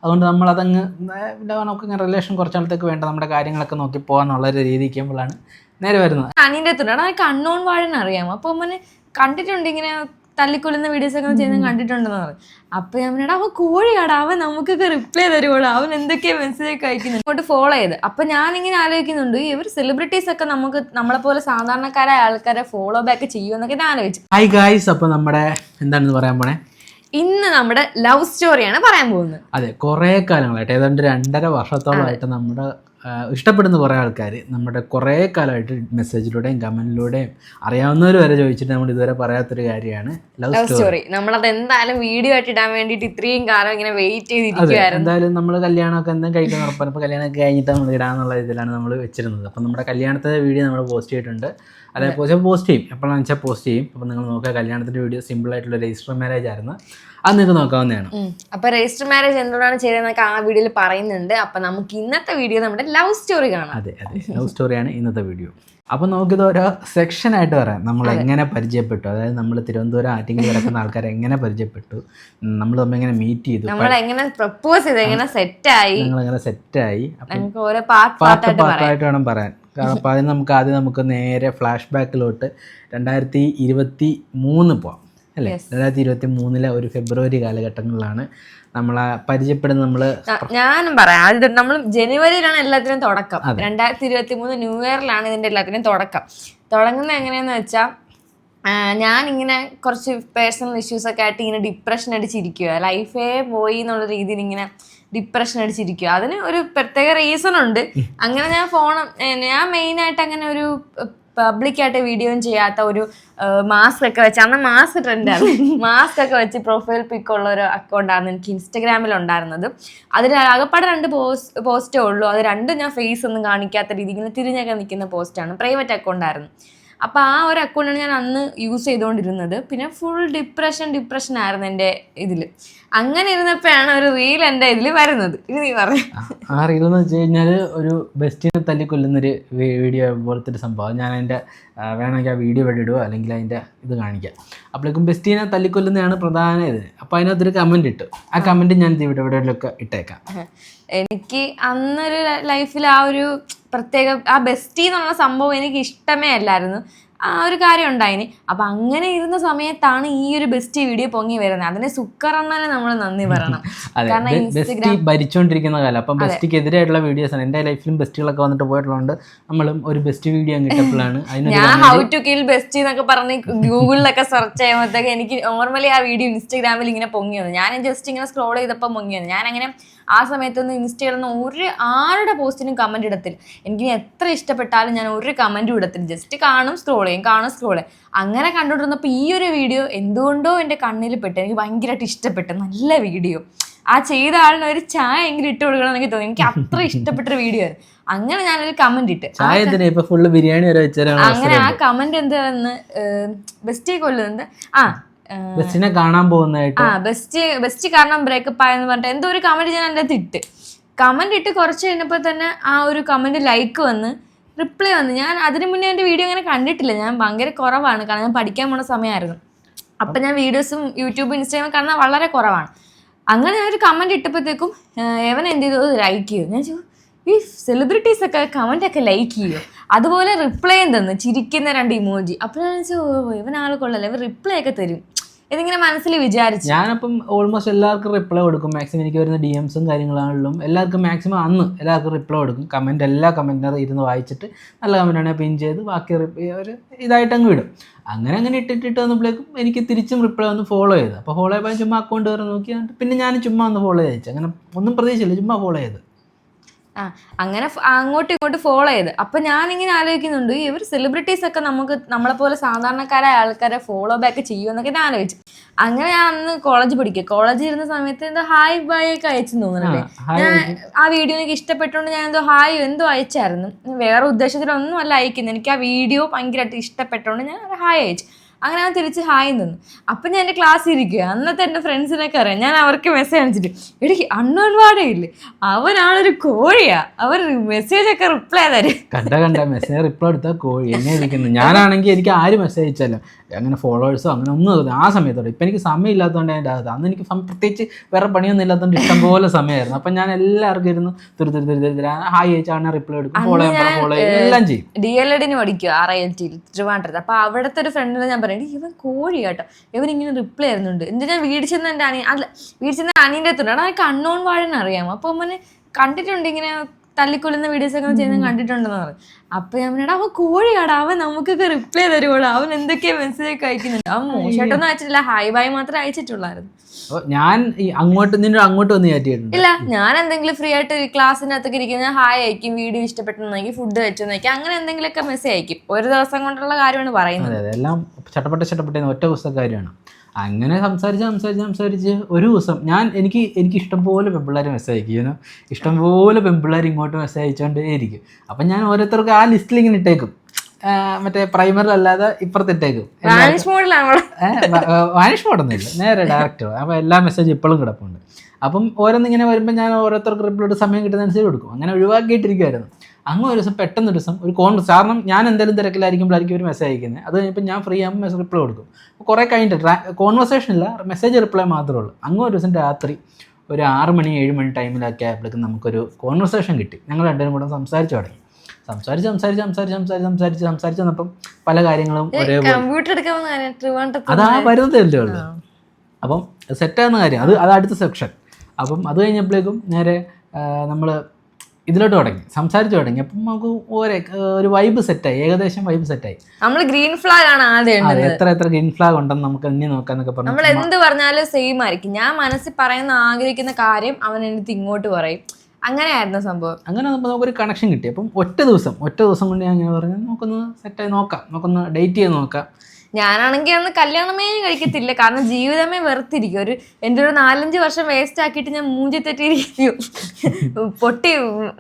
അതുകൊണ്ട് നമ്മളതങ്ങ് നമുക്ക് റിലേഷൻ കുറച്ചാളത്തേക്ക് വേണ്ട നമ്മുടെ കാര്യങ്ങളൊക്കെ നോക്കി പോകാന്നുള്ളൊരു രീതിക്കുമ്പോഴാണ് നേരെ വരുന്നത്. അനിയൻ്റെ അടുത്തുണ്ട് എനിക്ക് അൺനോൺ വാഴൻ അറിയാമോ, അപ്പോൾ മോനെ കണ്ടിട്ടുണ്ട് ഇങ്ങനെ തല്ലിക്കൊല്ലുന്ന വീഡിയോസ് ഒക്കെ ചെയ്യുന്നത് കണ്ടിട്ടുണ്ടെന്ന് പറയും. അപ്പൊ ഞാൻ പറഞ്ഞാ അവൻ കോഴിയാടാ, അവൻ നമുക്കൊക്കെ റിപ്ലൈ തരുവോളൂ, അവൻ എന്തൊക്കെയാ മെസ്സേജ് ഒക്കെ അയക്കുന്നത് ഇങ്ങോട്ട് ഫോളോ ചെയ്ത്. അപ്പൊ ഞാനിങ്ങനെ ആലോചിക്കുന്നുണ്ട് ഇവർ സെലിബ്രിറ്റീസ് ഒക്കെ നമുക്ക് നമ്മളെ പോലെ സാധാരണക്കാരായ ആൾക്കാരെ ഫോളോ ബാക്ക് ചെയ്യുമെന്നൊക്കെ ഞാൻ ആലോചിച്ചു. ഹായ് ഗായ്സ്, അപ്പൊ നമ്മുടെ എന്താണെന്ന് പറയാൻ പോണേ, ഇന്ന് നമ്മുടെ ലവ് സ്റ്റോറിയാണ് പറയാൻ പോകുന്നത്. അതെ, കുറേ കാലങ്ങളായിട്ട് ഏതാണ്ട് 2.5 വർഷത്തോളമായിട്ട് നമ്മുടെ ഇഷ്ടപ്പെടുന്ന കുറേ ആൾക്കാർ നമ്മുടെ കുറേ കാലമായിട്ട് മെസ്സേജിലൂടെയും കമൻറ്റിലൂടെയും അറിയാവുന്നവർ വരെ ചോദിച്ചിട്ട് നമ്മൾ ഇതുവരെ പറയാത്തൊരു കാര്യമാണ് ലവ് സ്റ്റോറി. നമ്മളത് എന്തായാലും വീഡിയോ ആയിട്ട് ഇടാൻ വേണ്ടിയിട്ട് ഇത്രയും കാലം ഇങ്ങനെ വെയിറ്റ് ചെയ്തിരിക്കുകയായിരുന്നു. എന്തായാലും നമ്മൾ കല്യാണമൊക്കെ എന്തെങ്കിലും കഴിക്കുന്ന ഉറപ്പാണ്. ഇപ്പോൾ കല്യാണമൊക്കെ കഴിഞ്ഞിട്ട് നമ്മൾ ഇടാന്നുള്ള ഇതിലാണ് നമ്മൾ വെച്ചിരുന്നത്. അപ്പം നമ്മുടെ കല്യാണത്തെ വീഡിയോ നമ്മൾ പോസ്റ്റ് ചെയ്തിട്ടുണ്ട്. അതേപോലെ പോസ്റ്റ് ചെയ്യും, എപ്പോഴാണെന്ന് വെച്ചാൽ പോസ്റ്റ് ചെയ്യും. അപ്പം നിങ്ങൾ നോക്കുക, കല്യാണത്തിൻ്റെ വീഡിയോ സിമ്പിളായിട്ടുള്ള രജിസ്റ്റർ മാരേജ് ആയിരുന്നു, അത് നിങ്ങൾക്ക് നോക്കാവുന്നതാണ്. അപ്പൊ രജിസ്റ്റർ മാരേജ് എന്തുകൊണ്ടാണ് ചെയ്തതെന്നൊക്കെ ആ വീഡിയോയിൽ പറയുന്നുണ്ട്. അപ്പൊ നമുക്ക് ഇന്നത്തെ വീഡിയോ നമ്മുടെ ലവ് സ്റ്റോറി കാണാം. അതെ, ലവ് സ്റ്റോറിയാണ് ഇന്നത്തെ വീഡിയോ. അപ്പം നമുക്കിത് ഓരോ സെക്ഷനായിട്ട് പറയാം. നമ്മൾ എങ്ങനെ പരിചയപ്പെട്ടു, അതായത് നമ്മൾ തിരുവനന്തപുരം ആറ്റിങ്ങൽ കിടക്കുന്ന ആൾക്കാരെ എങ്ങനെ പരിചയപ്പെട്ടു, നമ്മൾ തമ്മിൽ എങ്ങനെ മീറ്റ് ചെയ്തു, നമ്മൾ എങ്ങനെ പ്രപ്പോസ് ചെയ്തു, എങ്ങനെ സെറ്റായി, നിങ്ങളെങ്ങനെ സെറ്റായി, നമുക്ക് ഓരോ പാർട്ടായിട്ട് വേണം പറയാൻ. കാരണം അപ്പം അതിന് നമുക്ക് നേരെ ഫ്ലാഷ് ബാക്കിലോട്ട് 2023 പോവാം അല്ലേ. 2023 ഒരു ഫെബ്രുവരി കാലഘട്ടങ്ങളിലാണ് നമ്മളെ പരിചയപ്പെടുന്നത്. ഞാനും പറയാം, അത് നമ്മൾ ജനുവരിയിലാണ് എല്ലാത്തിനും തുടക്കം. 2023 ന്യൂ ഇയറിലാണ് ഇതിന്റെ എല്ലാത്തിനും തുടങ്ങുന്നത്. എങ്ങനെയാന്ന് വെച്ചാൽ ഞാനിങ്ങനെ കുറച്ച് പേഴ്സണൽ ഇഷ്യൂസ് ഒക്കെ ആയിട്ട് ഇങ്ങനെ ഡിപ്രഷൻ അടിച്ചിരിക്കുക, ലൈഫേ പോയി എന്നുള്ള രീതിയിൽ ഇങ്ങനെ ഡിപ്രഷൻ അടിച്ചിരിക്കുക. അതിന് ഒരു പ്രത്യേക റീസൺ ഉണ്ട്. അങ്ങനെ ഞാൻ മെയിനായിട്ട് അങ്ങനെ ഒരു പബ്ലിക്കായിട്ട് വീഡിയോയും ചെയ്യാത്ത ഒരു മാസ്ക് ഒക്കെ വെച്ച്, അന്ന് മാസ്ക് ട്രെൻഡാണ്, മാസ്ക് ഒക്കെ വെച്ച് പ്രൊഫൈൽ പിക്ക് ഉള്ള ഒരു അക്കൗണ്ടാണ് എനിക്ക് ഇൻസ്റ്റഗ്രാമിൽ ഉണ്ടായിരുന്നത്. അതിൽ ആകെപ്പാടെ 2 പോസ്റ്റേ ഉള്ളൂ. അത് 2 ഞാൻ ഫേസ് ഒന്നും കാണിക്കാത്ത രീതിയിൽ ഇങ്ങനെ തിരിഞ്ഞൊക്കെ നിൽക്കുന്ന പോസ്റ്റാണ്, പ്രൈവറ്റ് അക്കൗണ്ടായിരുന്നു. അപ്പോൾ ആ ഒരു അക്കൗണ്ടാണ് ഞാൻ അന്ന് യൂസ് ചെയ്തുകൊണ്ടിരുന്നത്. പിന്നെ ഫുൾ ഡിപ്രഷൻ ആയിരുന്നു എൻ്റെ ഇതിൽ. അങ്ങനെ ഇരുന്നപ്പോഴാണ് ഒരു റീൽ എൻ്റെ ഇതിൽ വരുന്നത്. ഇത് നീ പറഞ്ഞു. ആ റീൽ എന്ന് വെച്ച് കഴിഞ്ഞാൽ ഒരു ബെസ്റ്റിനെ തല്ലിക്കൊല്ലുന്നൊരു വീഡിയോ പോലത്തെ ഒരു സംഭവം. ഞാൻ അതിൻ്റെ വേണമെങ്കിൽ ആ വീഡിയോ ഇടുക, അല്ലെങ്കിൽ അതിൻ്റെ ഇത് കാണിക്കാം. അപ്പോഴേക്കും ബെസ്റ്റീനെ തല്ലിക്കൊല്ലുന്നതാണ് പ്രധാന ഇത്. അപ്പോൾ അതിനകത്തൊരു കമൻറ്റ് ഇട്ടു. ആ കമൻറ്റ് ഞാൻ ഇവിടെയൊക്കെ ഇട്ടേക്കാം. എനിക്ക് അന്നൊരു ലൈഫിൽ ആ ഒരു പ്രത്യേക ആ ബെസ്റ്റി എന്നുള്ള സംഭവം എനിക്ക് ഇഷ്ടമേ അല്ലായിരുന്നു. ആ ഒരു കാര്യം ഉണ്ടായിന്. അപ്പം അങ്ങനെ ഇരുന്ന സമയത്താണ് ഈ ഒരു ബെസ്റ്റി വീഡിയോ പൊങ്ങി വരുന്നത്. അതിനെ സുക്കറണ്ണനെ നമ്മൾ നന്ദി പറയണം. കാരണം ബെസ്റ്റി ഭരിച്ചുകൊണ്ടിരിക്കുന്ന കാലം. അപ്പം ബെസ്റ്റിക്ക് എതിരായിട്ടുള്ള വീഡിയോസ് ആണ്. എൻ്റെ ലൈഫിലും ബെസ്റ്റികളൊക്കെ വന്നിട്ട് പോയിട്ടുള്ളതുകൊണ്ട് നമ്മളും ഒരു ബെസ്റ്റ് വീഡിയോ കിട്ടപ്പോഴാണ് ഞാൻ ഹൗ ടു കിൽ ബെസ്റ്റി എന്നൊക്കെ പറഞ്ഞ് ഗൂഗിളിലൊക്കെ സെർച്ച് ചെയ്യുമ്പോഴത്തേക്ക് എനിക്ക് നോർമലി ആ വീഡിയോ ഇൻസ്റ്റാഗ്രാമിൽ ഇങ്ങനെ പൊങ്ങി വന്നു. ഞാൻ ജസ്റ്റ് ഇങ്ങനെ സ്ക്രോൾ ചെയ്തപ്പോൾ പൊങ്ങി വന്നു. ഞാനങ്ങനെ ആ സമയത്തൊന്നും ഇൻസ്റ്റയിലൊന്നും ആരുടെ പോസ്റ്റിനും കമൻറ്റ് ഇടത്തില്ല. എനിക്ക് എത്ര ഇഷ്ടപ്പെട്ടാലും ഞാൻ ഒരു കമൻറ്റും ഇടത്തില്ല. ജസ്റ്റ് കാണും, സ്ക്രോൾ ചെയ്യും. അങ്ങനെ കണ്ടുകൊണ്ടിരുന്നപ്പോൾ ഈ ഒരു വീഡിയോ എന്തുകൊണ്ടോ എൻ്റെ കണ്ണിൽ പെട്ട്. എനിക്ക് ഭയങ്കരമായിട്ട് ഇഷ്ടപ്പെട്ടു. നല്ല വീഡിയോ. ആ ചെയ്ത ആളിന് ഒരു ചായ എങ്കിലും ഇട്ട് കൊടുക്കണം എനിക്ക് തോന്നി. എനിക്ക് അത്ര ഇഷ്ടപ്പെട്ടൊരു വീഡിയോ ആയിരുന്നു. അങ്ങനെ ഞാനൊരു കമൻറ്റ് ഇട്ട്, അങ്ങനെ ആ കമൻറ്റ് എന്താണെന്ന് ബെസ്റ്റി കൊല്ലുന്നത് ബെസ്റ്റിനെ കാണാൻ പോകുന്നതായിട്ട് ബെസ്റ്റ് കാരണം ബ്രേക്കപ്പ് ആയെന്ന് പറഞ്ഞിട്ട് എന്തോ ഒരു കമന്റ് ഞാൻ എൻ്റെ കമന്റ് ഇട്ട് കുറച്ച് കഴിഞ്ഞപ്പോൾ തന്നെ ആ ഒരു കമന്റ് ലൈക്ക് വന്ന് റിപ്ലൈ വന്നു. ഞാൻ അതിന് മുന്നേ എൻ്റെ വീഡിയോ അങ്ങനെ കണ്ടിട്ടില്ല. ഞാൻ ഭയങ്കര കുറവാണ്, കാരണം ഞാൻ പഠിക്കാൻ പോണ സമയമായിരുന്നു. അപ്പം ഞാൻ വീഡിയോസും യൂട്യൂബ് ഇൻസ്റ്റാഗ്രാം കാണുന്നത് വളരെ കുറവാണ്. അങ്ങനെ ഞാൻ ഒരു കമന്റ് ഇട്ടപ്പോഴത്തേക്കും എവൻ എന്ത് ചെയ്തു, ലൈക്ക് ചെയ്തു. ഞാൻ ഈ സെലിബ്രിറ്റീസ് ഒക്കെ കമന്റ് ഒക്കെ ലൈക്ക് ചെയ്യും, അതുപോലെ റിപ്ലൈയും തന്നു ചിരിക്കുന്ന 2 ഇമോജി. അപ്പോൾ ഞാൻ ഇവൻ ആൾ കൊള്ളല്ലേ, ഇവൻ റിപ്ലൈ ഒക്കെ തരും ഇതിങ്ങനെ മനസ്സിൽ വിചാരിച്ചു. ഞാനപ്പം ഓൾമോസ്റ്റ് എല്ലാവർക്കും റിപ്ലൈ കൊടുക്കും. മാക്സിമം എനിക്ക് വരുന്ന DMസും കാര്യങ്ങളാണെങ്കിലും എല്ലാവർക്കും മാക്സിമം അന്ന് എല്ലാവർക്കും റിപ്ലൈ കൊടുക്കും. എല്ലാ കമൻറ്റിനും ഇരുന്ന് വായിച്ചിട്ട് നല്ല കമൻറ്റാണെങ്കിൽ പിൻ ചെയ്ത് ബാക്കി ഒരു ഇതായിട്ട് അങ്ങ് വിടും. അങ്ങനെ ഇട്ടിട്ട് വന്നപ്പോഴേക്കും എനിക്ക് തിരിച്ചും റിപ്ലൈ ഒന്ന് ഫോളോ ചെയ്ത്. അപ്പോൾ ഫോളോ ചെയ്യപ്പോൾ ചുമ്മാ അക്കൗണ്ട് കയറി നോക്കി, പിന്നെ ഞാൻ ചുമ്മാ ഒന്ന് ഫോളോ ചെയ്തു. അങ്ങനെ ഒന്നും പ്രതീക്ഷയില്ല, ചുമ്മാ ഫോളോ ചെയ്ത്. അങ്ങനെ അങ്ങോട്ടും ഇങ്ങോട്ടും ഫോളോ ചെയ്ത്. അപ്പം ഞാനിങ്ങനെ ആലോചിക്കുന്നുണ്ട് ഇവർ സെലിബ്രിറ്റീസ് ഒക്കെ നമുക്ക് നമ്മളെ പോലെ സാധാരണക്കാരായ ആൾക്കാരെ ഫോളോ ബാക്ക് ചെയ്യുമെന്നൊക്കെ ഞാൻ ആലോചിച്ചു. അങ്ങനെ ഞാൻ അന്ന് കോളേജിൽ ഇരുന്ന സമയത്ത് എന്തോ ഹായ് ബൈ ഒക്കെ അയച്ചു തോന്നുന്നുണ്ട്. ഞാൻ ആ വീഡിയോ എനിക്ക് ഇഷ്ടപ്പെട്ടുകൊണ്ട് ഞാൻ ഹായ് എന്തോ അയച്ചായിരുന്നു. വേറെ ഉദ്ദേശത്തിലൊന്നും അല്ല അയക്കുന്നത്. എനിക്ക് ആ വീഡിയോ ഭയങ്കരമായിട്ട് ഇഷ്ടപ്പെട്ടുകൊണ്ട് ഞാൻ ഹായ് അയച്ചു. അങ്ങനെ ഞാൻ തിരിച്ച് ഹായ് നിന്നു. അപ്പം ഞാൻ എൻ്റെ ക്ലാസ്സിൽ ഇരിക്കുക. അന്നത്തെ എൻ്റെ ഫ്രണ്ട്സിനൊക്കെ അറിയാം. ഞാൻ അവർക്ക് മെസ്സേജ് അയച്ചിട്ട് എനിക്ക് അൺനോൺ വാടയില്ലേ, അവനാളൊരു കോഴിയാ, അവർ മെസ്സേജൊക്കെ റിപ്ലൈ തരും. കണ്ട മെസ്സേജ് റിപ്ലൈ എടുത്താൽ കോഴി എന്നെ ഇരിക്കുന്നു. ഞാനാണെങ്കിൽ എനിക്ക് ആര് മെസ്സേജ് അയച്ചാലും അങ്ങനെ ഫോളോവേഴ്സോ അങ്ങനെ ഒന്നും ആ സമയത്തോടെ. ഇപ്പം എനിക്ക് സമയം ഇല്ലാത്തതുകൊണ്ട് അതിൻ്റെ അകത്ത് അന്ന് എനിക്ക് പ്രത്യേകിച്ച് വേറെ പണിയൊന്നും ഇല്ലാത്തതുകൊണ്ട് ഇഷ്ടംപോലെ സമയമായിരുന്നു. അപ്പം ഞാൻ എല്ലാവർക്കും ഇരുന്ന് തിരി ഹായ് അയച്ചാണ് റിപ്ലൈ എടുക്കും, ഫോളോ ചെയ്യും, എല്ലാം ചെയ്യും. DLED പഠിക്കുക RIT ട്രിവാൻഡ്രത്ത്. അപ്പോൾ അവിടുത്തെ ഒരു ഫ്രണ്ടിനെ ഞാൻ പറയും, ഇവൻ കോഴി കേട്ടോ, ഇവൻ ഇങ്ങനെ റിപ്ലൈ ആയിരുന്നുണ്ട്. എന്തിനാ വീട് ചെന്ന എൻ്റെ വീട് ചെന്ന അനിയൻ്റെ അടുത്തുണ്ട്, അതൊക്കെ അൺനോൺ വാഴെന്ന് അറിയാമോ. അപ്പോൾ അവന് കണ്ടിട്ടുണ്ട് ഇങ്ങനെ തല്ലിക്കൊല്ലുന്ന വീഡിയോസ് ഒക്കെ ചെയ്യുന്നത് കണ്ടിട്ടുണ്ടെന്ന് പറഞ്ഞു. അപ്പൊ ഞാൻ പറഞ്ഞാ അവൻ കോഴിയാടാ, അവൻ നമുക്കൊക്കെ റിപ്ലൈ തരുവോളൂ, അവൻ എന്തൊക്കെയാ മെസ്സേജ് ഒക്കെ അയക്കുന്നുണ്ട്. അവൻ മോശമായിട്ടൊന്നും അയച്ചിട്ടില്ല, ഹായ് ബൈ മാത്രമേ അയച്ചിട്ടുള്ളായിരുന്നു. ഞാൻ അങ്ങോട്ട് വന്ന് കയറ്റിയിട്ടുണ്ട്. ഇല്ല, ഞാൻ എന്തെങ്കിലും ഫ്രീ ആയിട്ട് ക്ലാസ്സിനകത്തൊക്കെ ഇരിക്കുന്ന ഹായ് അയക്കും, വീഡിയോ ഇഷ്ടപ്പെട്ടെന്നേക്കും, ഫുഡ് വെച്ചെന്നേക്കും, അങ്ങനെ എന്തെങ്കിലുമൊക്കെ മെസ്സേജ് അയക്കും. ഒരു ദിവസം കൊണ്ടുള്ള കാര്യമാണ് പറയുന്നത്. എല്ലാം ചട്ടപ്പെട്ട ഒറ്റ ദിവസത്തെ കാര്യമാണ്. അങ്ങനെ സംസാരിച്ച് ഒരു ദിവസം എനിക്ക് ഇഷ്ടംപോലെ പെൺപിള്ളേർ മെസ്സേജ് അയക്കും, ഇഷ്ടംപോലെ പെൺപിള്ളേർ ഇങ്ങോട്ട് മെസ്സേജ് അയച്ചുകൊണ്ടേ ഇരിക്കും. അപ്പം ഞാൻ ഓരോരുത്തർക്ക് ആ ലിസ്റ്റിൽ ഇങ്ങനെ ഇട്ടേക്കും, മറ്റേ പ്രൈമറിലല്ലാതെ ഇപ്പുറത്തിട്ടേക്കും. വാനിഷ് മോഡൊന്നും ഇല്ല, നേരെ ഡയറക്റ്റ്. അപ്പോൾ എല്ലാ മെസ്സേജും ഇപ്പോഴും കിടപ്പുണ്ട്. അപ്പം ഓരോന്നിങ്ങനെ വരുമ്പോൾ ഞാൻ ഓരോരുത്തർക്ക് റിപ്ലൈ സമയം കിട്ടുന്നതനുസരിച്ച് കൊടുക്കും. അങ്ങനെ ഒഴിവാക്കിയിട്ടിരിക്കുമായിരുന്നു. അങ്ങ് ഒരു ദിവസം പെട്ടെന്നൊരു ദിവസം ഒരു കാരണം ഞാൻ എന്തെങ്കിലും തിരക്കിലായിരിക്കുമ്പോഴായിരിക്കും ഒരു മെസ്സേജ് അയക്കുന്നത്. അത് കഴിഞ്ഞപ്പോൾ ഞാൻ ഫ്രീ ആകുമ്പോൾ മെസ്സേജ് റിപ്ലൈ കൊടുക്കും. കുറേ കഴിഞ്ഞിട്ട് കോൺവെർസേഷൻ ഇല്ല, മെസ്സേജ് റിപ്ലൈ മാത്രമേ ഉള്ളൂ. അങ്ങ് ഒരു ദിവസം രാത്രി ഒരു 6 മണി 7 മണി ടൈമിലൊക്കെ ആയപ്പോഴേക്കും നമുക്കൊരു കോൺവെർസേഷൻ കിട്ടി. ഞങ്ങൾ രണ്ടുപേരും കൂടെ സംസാരിച്ചു തുടങ്ങി. സംസാരിച്ച് വന്നപ്പം പല കാര്യങ്ങളും അതാ വരുന്നതല്ലേ ഉള്ളൂ. അപ്പം സെറ്റാകുന്ന കാര്യം അത് അടുത്ത സെക്ഷൻ. അപ്പം അത് കഴിഞ്ഞപ്പോഴേക്കും നേരെ നമ്മൾ ഇതിലോട്ട് തുടങ്ങി, സംസാരിച്ചു തുടങ്ങി. അപ്പം നമുക്ക് ഒരു വൈബ് സെറ്റായി, ഏകദേശം വൈബ് സെറ്റായി. നമ്മൾ ഗ്രീൻ ഫ്ലാഗ് ആണ് ആദ്യം, എത്ര ഗ്രീൻ ഫ്ലാഗ് ഉണ്ടെന്ന് നമുക്ക് ഇനി നോക്കാന്നൊക്കെ പറഞ്ഞു. നമ്മൾ എന്ത് പറഞ്ഞാലും സെയിം ആയിരിക്കും. ഞാൻ മനസ്സിൽ പറയുന്ന ആഗ്രഹിക്കുന്ന കാര്യം അവൻ എനിക്ക് ഇങ്ങോട്ട് പറയും. അങ്ങനെയായിരുന്നു സംഭവം. അങ്ങനെ നമുക്കൊരു കണക്ഷൻ കിട്ടി. അപ്പം ഒറ്റ ദിവസം കൊണ്ട് ഞാൻ അങ്ങനെ പറഞ്ഞു, നമുക്കൊന്ന് സെറ്റായി നോക്കാം, നമുക്കൊന്ന് ഡേറ്റ് ചെയ്ത് നോക്കാം. ഞാനാണെങ്കിൽ അന്ന് കല്യാണമേ കഴിക്കത്തില്ല, കാരണം ജീവിതമേ വെറുത്തിരിക്കും. എൻ്റെ ഒരു 4-5 വർഷം വേസ്റ്റ് ആക്കിയിട്ട് ഞാൻ മൂഞ്ചി തെറ്റിയിരിക്കും, പൊട്ടി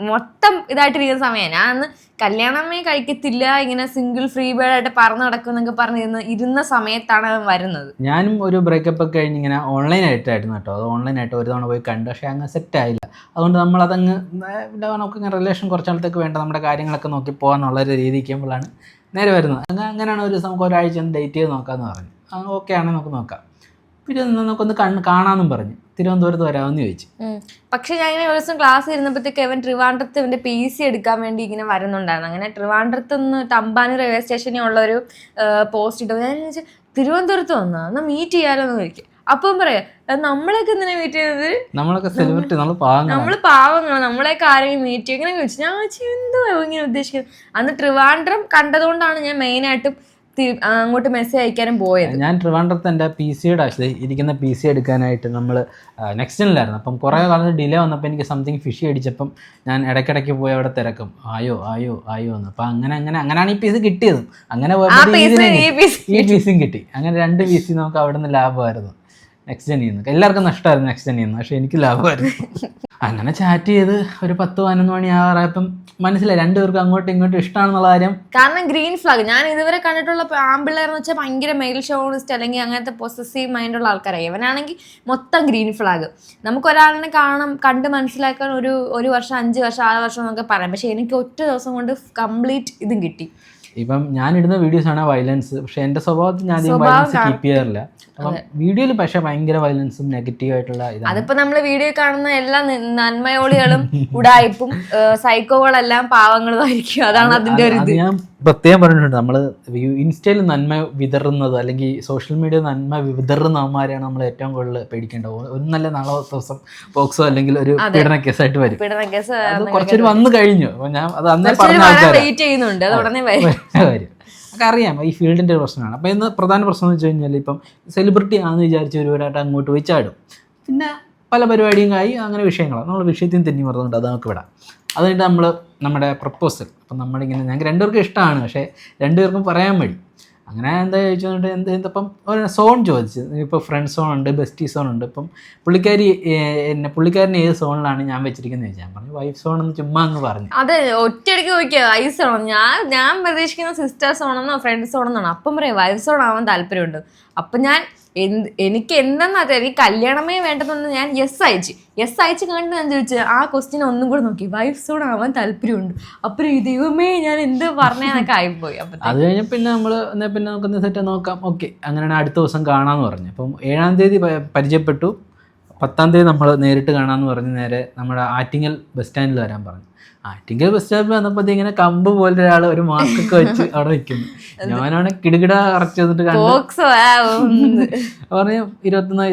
മൊത്തം ഇതായിട്ടിരിക്കുന്ന സമയം. ഞാൻ അന്ന് കല്യാണമേ കഴിക്കത്തില്ല, ഇങ്ങനെ സിംഗിൾ ഫ്രീ ബേർഡ് ആയിട്ട് പറന്ന് നടക്കും എന്നൊക്കെ പറഞ്ഞിരുന്ന സമയത്താണ് വരുന്നത്. ഞാനും ഒരു ബ്രേക്കപ്പ് ഒക്കെ കഴിഞ്ഞ് ഇങ്ങനെ ഓൺലൈനായിട്ടായിരുന്നു കേട്ടോ. അത് ഓൺലൈനായിട്ട് ഒരു തവണ പോയി കണ്ടു, പക്ഷേ അങ്ങ് സെറ്റായില്ല. അതുകൊണ്ട് നമ്മളതങ്ങ് നമുക്കിങ്ങനെ റിലേഷൻ കുറച്ചാളത്തേക്ക് വേണ്ട നമ്മുടെ കാര്യങ്ങളൊക്കെ നോക്കി പോകാമെന്നുള്ളൊരു രീതിക്കുമ്പോഴാണ് നേരെ വരുന്നത്. അങ്ങനെയാണ് ഒരു ദിവസം നമുക്ക് ഒരാഴ്ച ഒന്ന് ഡേറ്റ് ചെയ്ത് നോക്കാമെന്ന് പറഞ്ഞു. ഓക്കെ ആണെങ്കിൽ നമുക്ക് നോക്കാം. പിന്നെ നമുക്കൊന്ന് കാണാമെന്നും പറഞ്ഞു. തിരുവനന്തപുരത്ത് വരാമെന്ന് ചോദിച്ചു. പക്ഷെ ഞാൻ ഇങ്ങനെ ഒരു ദിവസം ക്ലാസ് ഇരുന്നപ്പോഴത്തേക്ക് അവൻ ട്രിവാൻഡ്രത്ത് ഇവൻ്റെ PC എടുക്കാൻ വേണ്ടി ഇങ്ങനെ വരുന്നുണ്ടായിരുന്നു. അങ്ങനെ ട്രിവാൻഡ്രത്ത് നിന്ന് തമ്പാനൂർ റെയിൽവേ സ്റ്റേഷനിൽ ഉള്ളൊരു പോസ്റ്റ് ഇട്ടു. ഞാൻ ചോദിച്ചാൽ തിരുവനന്തപുരത്ത് വന്നാൽ എന്നാൽ മീറ്റ് ചെയ്യാലോ എന്ന് ചോദിക്കും. അപ്പം പറയാം, നമ്മളൊക്കെ എന്തിനാ മീറ്റ് ചെയ്യുന്നത്, നമ്മള് പാവങ്ങളാണ്, നമ്മളെയൊക്കെ ആരെങ്കിലും മീറ്റ് ചെയ്യും ഇങ്ങനെ ചോദിച്ചു. ഞാൻ എന്തോ ഇങ്ങനെ ഉദ്ദേശിക്കുന്നത്. അന്ന് ട്രിവാൻഡ്രം കണ്ടതുകൊണ്ടാണ് ഞാൻ മെയിനായിട്ടും അങ്ങോട്ട് മെസ്സേജ് അയക്കാനും പോയത്. ഞാൻ ട്രിവാൻഡ്രത്ത് എൻ്റെ ഇരിക്കുന്ന PC എടുക്കാനായിട്ട് നമ്മൾ നെക്സ്റ്റനിലായിരുന്നു. അപ്പം കുറേ കാലം ഡിലേ വന്നപ്പോൾ എനിക്ക് സംതിങ് ഫിഷി അടിച്ചപ്പം ഞാൻ ഇടയ്ക്കിടയ്ക്ക് പോയി അവിടെ തിരക്കും, ആയോ എന്ന്. അപ്പം അങ്ങനെയാണ് ഈ PC കിട്ടിയത്. അങ്ങനെ ഈ PCയും കിട്ടി. അങ്ങനെ 2 PC നമുക്ക് അവിടെ നിന്ന് ലാഭമായിരുന്നു. നെക്സ്റ്റ് ജെൻ ചെയ്യുന്നു, എല്ലാവർക്കും നഷ്ടമായിരുന്നു നെക്സ്റ്റ് ജെൻ ചെയ്യുന്നു, പക്ഷെ എനിക്ക് ലാഭമായിരുന്നു. അങ്ങനെ ചാറ്റ് ചെയ്ത് ഒരു 10-11 മണി ആറായപ്പം മനസ്സിലായി രണ്ടുപേർക്കും അങ്ങോട്ടും ഇങ്ങോട്ടും ഇഷ്ടമാണെന്നുള്ള കാര്യം. കാരണം ഗ്രീൻ ഫ്ലാഗ് ഞാൻ ഇതുവരെ കണ്ടിട്ടുള്ള ആമ്പിള്ളേർന്ന് വെച്ചാൽ ഭയങ്കര മെയിൽ ഷോണിസ്റ്റ് അല്ലെങ്കിൽ അങ്ങനത്തെ പൊസസീവ് മൈൻഡുള്ള ആൾക്കാരായി. ഇവനാണെങ്കിൽ മൊത്തം ഗ്രീൻ ഫ്ലാഗ്. നമുക്ക് ഒരാളിനെ കണ്ട് മനസ്സിലാക്കാൻ ഒരു വർഷം 5 വർഷം 6 വർഷം എന്നൊക്കെ പറയാം. പക്ഷെ എനിക്ക് ഒറ്റ ദിവസം കൊണ്ട് കംപ്ലീറ്റ് ഇതും കിട്ടി. ഇപ്പം ഞാനിടുന്ന വീഡിയോസ് ആണ് വയലൻസ്, പക്ഷെ എൻ്റെ സ്വഭാവത്തിൽ ഞാൻ വയലൻസ് കീപ്പ് ചെയ്യാറില്ല. അപ്പം വീഡിയോയിൽ പക്ഷെ ഭയങ്കര വയലൻസും നെഗറ്റീവായിട്ടുള്ള ഇതാണ്. അതിപ്പോ നമ്മള് വീഡിയോ കാണുന്ന എല്ലാ നന്മയോളികളും ഉടായ്പും സൈക്കോകളെല്ലാം പാവങ്ങളുമായിരിക്കും. അതാണ് അതിന്റെ ഒരു ഇത്. ഞാൻ പ്രത്യേകം പറഞ്ഞിട്ടുണ്ട്, നമ്മൾ ഇൻസ്റ്റയിൽ നന്മ വിതറുന്നത് അല്ലെങ്കിൽ സോഷ്യൽ മീഡിയ നന്മ വിതറുന്ന അവന്മാരെയാണ് നമ്മൾ ഏറ്റവും കൂടുതൽ പേടിക്കേണ്ടത്. ഒരു നല്ല നാളെ ദിവസം പോക്സോ അല്ലെങ്കിൽ ഒരു പീഡന കേസായിട്ട് വരും. കുറച്ചൊരു വന്നു കഴിഞ്ഞു. അപ്പൊ ഞാൻ അത് അന്നേ ചെയ്യുന്നുണ്ട്, അത് ഉടനെ വരും. ഒക്കെ അറിയാം, ഈ ഫീൽഡിൻ്റെ ഒരു പ്രശ്നമാണ്. അപ്പോൾ ഇന്ന് പ്രധാന പ്രശ്നം എന്ന് വെച്ച് കഴിഞ്ഞാൽ ഇപ്പം സെലിബ്രിറ്റി ആണെന്ന് വിചാരിച്ച് ഒരുപാടായിട്ട് അങ്ങോട്ട് പോയി ചാടും. പിന്നെ പല പരിപാടിയും ആയി അങ്ങനെ വിഷയങ്ങളാണ്. നമ്മൾ വിഷയത്തിന് തെന്നി മറന്നുകൊണ്ട് അത് നമുക്ക് വിടാം. അത് കഴിഞ്ഞിട്ട് നമ്മുടെ പ്രപ്പോസൽ. അപ്പം നമ്മളിങ്ങനെ ഞങ്ങൾക്ക് 2 പേർക്കും ഇഷ്ടമാണ്, പക്ഷേ 2 പേർക്കും പറയാൻ വഴി. അങ്ങനെ എന്താ ചോദിച്ചിട്ട് എന്തപ്പം ഒരു സോൺ ചോദിച്ചു. ഇപ്പോൾ ഫ്രണ്ട് സോൺ ഉണ്ട്, ബെസ്റ്റി സോൺ ഉണ്ട്. ഇപ്പം പുള്ളിക്കാരൻ ഏത് സോണിലാണ് ഞാൻ വെച്ചിരിക്കുന്നത് ചോദിച്ചാൽ ഞാൻ പറഞ്ഞു വൈഫ് സോൺ എന്ന് ചുമ്മാ അങ്ങ് പറഞ്ഞു. അതെ, ഒറ്റയടിക്ക് ചോദിക്കുക വൈഫ് സോൺ. ഞാൻ പ്രതീക്ഷിക്കുന്ന സിസ്റ്റർ സോണെന്നോ ഫ്രണ്ട് സോണെന്നാണ്. അപ്പം പറയാം വൈഫ് സോൺ ആവാൻ താല്പര്യമുണ്ട്. അപ്പം ഞാൻ എനിക്ക് എന്താണെന്ന് അറിയാം, എനിക്ക് കല്യാണമേ വേണ്ടെന്ന് ഞാൻ യെസ് അയച്ച് കണ്ട് ഞാൻ ചോദിച്ചു ആ ക്വസ്റ്റ്യൻ ഒന്നും കൂടെ നോക്കി, വൈഫ് സൂൺ ആവാൻ താല്പര്യമുണ്ട്. അപ്പൊ ദൈവമേ ഞാൻ എന്ത് പറഞ്ഞൊക്കെ ആയിപ്പോയി. അത് കഴിഞ്ഞ് പിന്നെ നമ്മൾ പിന്നെ നമുക്ക് സെറ്റ് നോക്കാം, ഓക്കെ അങ്ങനെയാണ് അടുത്ത ദിവസം കാണാമെന്ന് പറഞ്ഞു. അപ്പം 7-ാം തീയതി പരിചയപ്പെട്ടു, 10-ാം തീയതി നമ്മൾ നേരിട്ട് കാണാമെന്ന് പറഞ്ഞ് നേരെ നമ്മുടെ ആറ്റിങ്ങൽ ബസ് സ്റ്റാൻഡിൽ വരാൻ പറഞ്ഞു. ആറ്റിങ്ങൽ ബസ് സ്റ്റാൻഡിൽ വന്നപ്പോൾ ഇങ്ങനെ കമ്പ് പോലെ ഒരാൾ ഒരു മാസ്ക് ഒക്കെ വെച്ച് അവിടെ നിൽക്കുന്നു. ഞാനാണ് കിടുകിട അറച്ചു വന്നിട്ട് കണ്ടു പറഞ്ഞു 21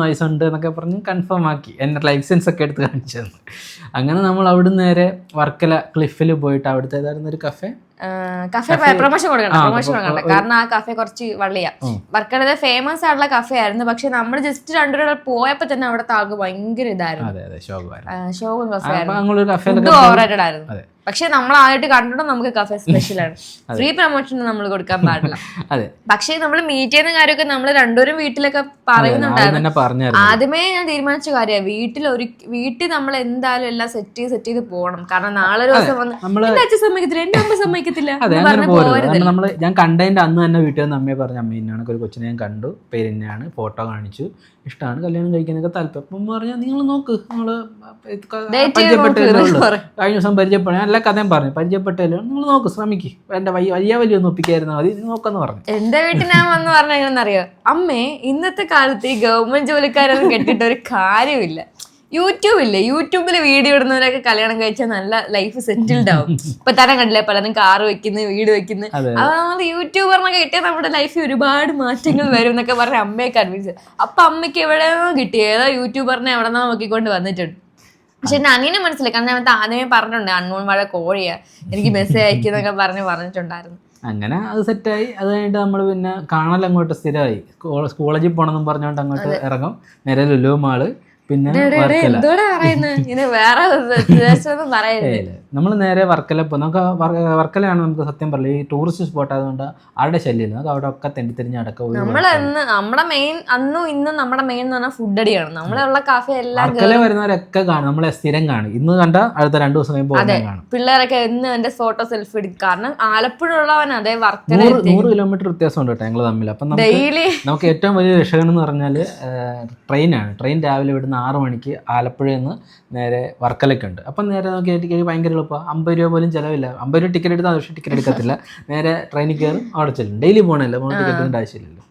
വയസ്സുണ്ട് എന്നൊക്കെ പറഞ്ഞ് കൺഫേം ആക്കി. എൻ്റെ ലൈസൻസ് ഒക്കെ എടുത്ത് കാണിച്ചു തന്നു. അങ്ങനെ നമ്മൾ അവിടുന്ന് നേരെ വർക്കല ക്ലിഫിൽ പോയിട്ട് അവിടുത്തെ ഏതായിരുന്നു ഒരു കഫേ പ്രൊമോഷൻ കൊടുക്കണം. കാരണം ആ കഫേ കുറച്ച് വള്ളിയാ, വർക്കലത്തെ ഫേമസ് ആയിട്ടുള്ള കഫേ ആയിരുന്നു. പക്ഷെ നമ്മൾ ജസ്റ്റ് രണ്ടുപേരുടെ പോയപ്പോ തന്നെ അവിടുത്തെ ആൾക്ക് ഭയങ്കര ഇതായിരുന്നു, ഷോകും കഫേ ആയിരുന്നു, ഓവറേറ്റഡ് ആയിരുന്നു. പക്ഷെ നമ്മളായിട്ട് കണ്ടിട്ട് നമുക്ക് കഫേ സ്പെഷ്യലാണ്, ഫ്രീ പ്രൊമോഷൻ നമ്മൾ കൊടുക്കാൻ പാടില്ല. പക്ഷെ നമ്മൾ മീറ്റ് ചെയ്യുന്ന കാര്യമൊക്കെ നമ്മൾ രണ്ടുപേരും വീട്ടിലൊക്കെ പറയുന്നുണ്ടായിരുന്നു. ആദ്യമേ ഞാൻ തീരുമാനിച്ച കാര്യമാണ്, വീട്ടിൽ നമ്മൾ എന്തായാലും എല്ലാം സെറ്റ് ചെയ്ത് പോകണം. കാരണം നാളെ ദിവസം വന്ന് അച്ഛൻ സമ്മതിക്കത്തില്ല, എന്റെ അമ്മ സമ്മതിക്കത്തില്ല. ഞാൻ കണ്ടതിന്റെ അന്ന് തന്നെ വീട്ടിൽ നിന്ന് അമ്മയെ പറഞ്ഞു, അമ്മ ഇന്നാണ് ഒരു കൊച്ചിനെ ഞാൻ കണ്ടു, പേര് ഇന്നാണ്, ഫോട്ടോ കാണിച്ചു, ഇഷ്ടമാണ്, കല്യാണം കഴിക്കാനൊക്കെ താല്പര്യം. അപ്പം പറഞ്ഞാൽ നിങ്ങൾ നോക്ക്, നമ്മൾ പരിചയപ്പെട്ടല്ലോ, കഴിഞ്ഞ ദിവസം പരിചയപ്പെടാൻ എല്ലാ കഥയും പറഞ്ഞു, പരിചയപ്പെട്ടല്ലോ, നിങ്ങൾ നോക്ക്, ശ്രമിക്ക്, എന്റെ വലിയ ഒന്നും ഒപ്പിക്കായിരുന്നു മതി, നോക്കാന്ന് പറഞ്ഞു. എന്റെ വീട്ടിൽ ഞാൻ വന്ന് പറഞ്ഞറിയോ, അമ്മേ ഇന്നത്തെ കാലത്ത് ഈ ഗവൺമെന്റ് ജോലിക്കാരൊന്നും കെട്ടിട്ട് ഒരു കാര്യമില്ല, യൂട്യൂബിൽ വീഡിയോ ഇടുന്നവരൊക്കെ കല്യാണം കഴിച്ചാൽ നല്ല ലൈഫ് സെറ്റിൽഡ് ആവും. ഇപ്പൊ തന്നെ കണ്ടില്ലേ പലരും കാറ് വെക്കുന്നു, വീട് വെക്കുന്നു. അപ്പൊ നമ്മൾ യൂട്യൂബറിനൊക്കെ കിട്ടിയാൽ നമ്മുടെ ലൈഫിൽ ഒരുപാട് മാറ്റങ്ങൾ വരും എന്നൊക്കെ പറഞ്ഞ അമ്മയെ കൺവിൻസ്. അപ്പൊ അമ്മയ്ക്ക് എവിടെയോ കിട്ടി, ഏതോ യൂട്യൂബറിനെ എവിടെന്നോ നോക്കിക്കൊണ്ട് വന്നിട്ടുണ്ട്. പക്ഷെ എന്റെ അനിയനെ മനസ്സിലായി, കാരണം ഞാൻ ആദ്യമേ പറഞ്ഞിട്ടുണ്ട് അൺനോൺ മഴ കോഴിയാ, എനിക്ക് മെസ്സേജ് അയക്കുന്നൊക്കെ പറഞ്ഞിട്ടുണ്ടായിരുന്നു. അങ്ങനെ അത് സെറ്റായി. അത് കഴിഞ്ഞിട്ട് നമ്മൾ പിന്നെ കാണലങ്ങോട്ട് സ്ഥിരമായി, കോളേജിൽ പോകണമെന്നും പറഞ്ഞുകൊണ്ട് അങ്ങോട്ട് ഇറങ്ങും, നേരെ ലുലു മാള്, പിന്നെ നമ്മൾ നേരെ വർക്കല പോകും. നമുക്ക് വർക്കലയാണ് നമുക്ക് സത്യം പറയില്ല ഈ ടൂറിസ്റ്റ് സ്പോട്ട് ആയതുകൊണ്ട് ആരുടെ ശല്യമില്ല, നമുക്ക് അവിടെ ഒക്കെ തെണ്ടിത്തിരിഞ്ഞ് അടക്കം. നമ്മുടെ മെയിൻ അന്നും ഇന്നും നമ്മുടെ മെയിൻ എന്ന് പറഞ്ഞാൽ ഫുഡ് അടിയാണ്. നമ്മളുള്ള കാഫെ എല്ലാം വർക്കല വരുന്നവരൊക്കെ കാണും, നമ്മളെ സ്ഥിരം കാണും. ഇന്ന് കണ്ട അടുത്ത 2 ദിവസം കഴിയുമ്പോൾ കാണും. പിള്ളേരൊക്കെ ഇന്ന് എന്റെ ഫോട്ടോ സെൽഫി എടുക്കും. കാരണം ആലപ്പുഴ ഉള്ളവൻ അതേ വർക്കല 100 കിലോമീറ്റർ വ്യത്യാസമുണ്ട് കേട്ടോ ഞങ്ങൾ തമ്മിൽ. അപ്പം നമുക്ക് ഏറ്റവും വലിയ രക്ഷകൻ എന്ന് പറഞ്ഞാൽ ട്രെയിനാണ്. ട്രെയിൻ രാവിലെ വിടുന്ന 6 മണിക്ക് ആലപ്പുഴയിൽ നിന്ന് നേരെ വർക്കലയ്ക്കുണ്ട്. അപ്പം നേരെ നമുക്ക് ടിക്കറ്റ് ഭയങ്കര എളുപ്പമാണ്, 50 രൂപ പോലും ചിലവില്ല. 50 രൂപ ടിക്കറ്റ് എടുത്താൽ പക്ഷേ ടിക്കറ്റ് എടുക്കത്തില്ല, നേരെ ട്രെയിനിൽ കയറും, അവിടെ ചെല്ലും. ഡെയിലി പോകണമല്ലോ, ടിക്കറ്റ് എടുക്കേണ്ട ആവശ്യമില്ലല്ലോ,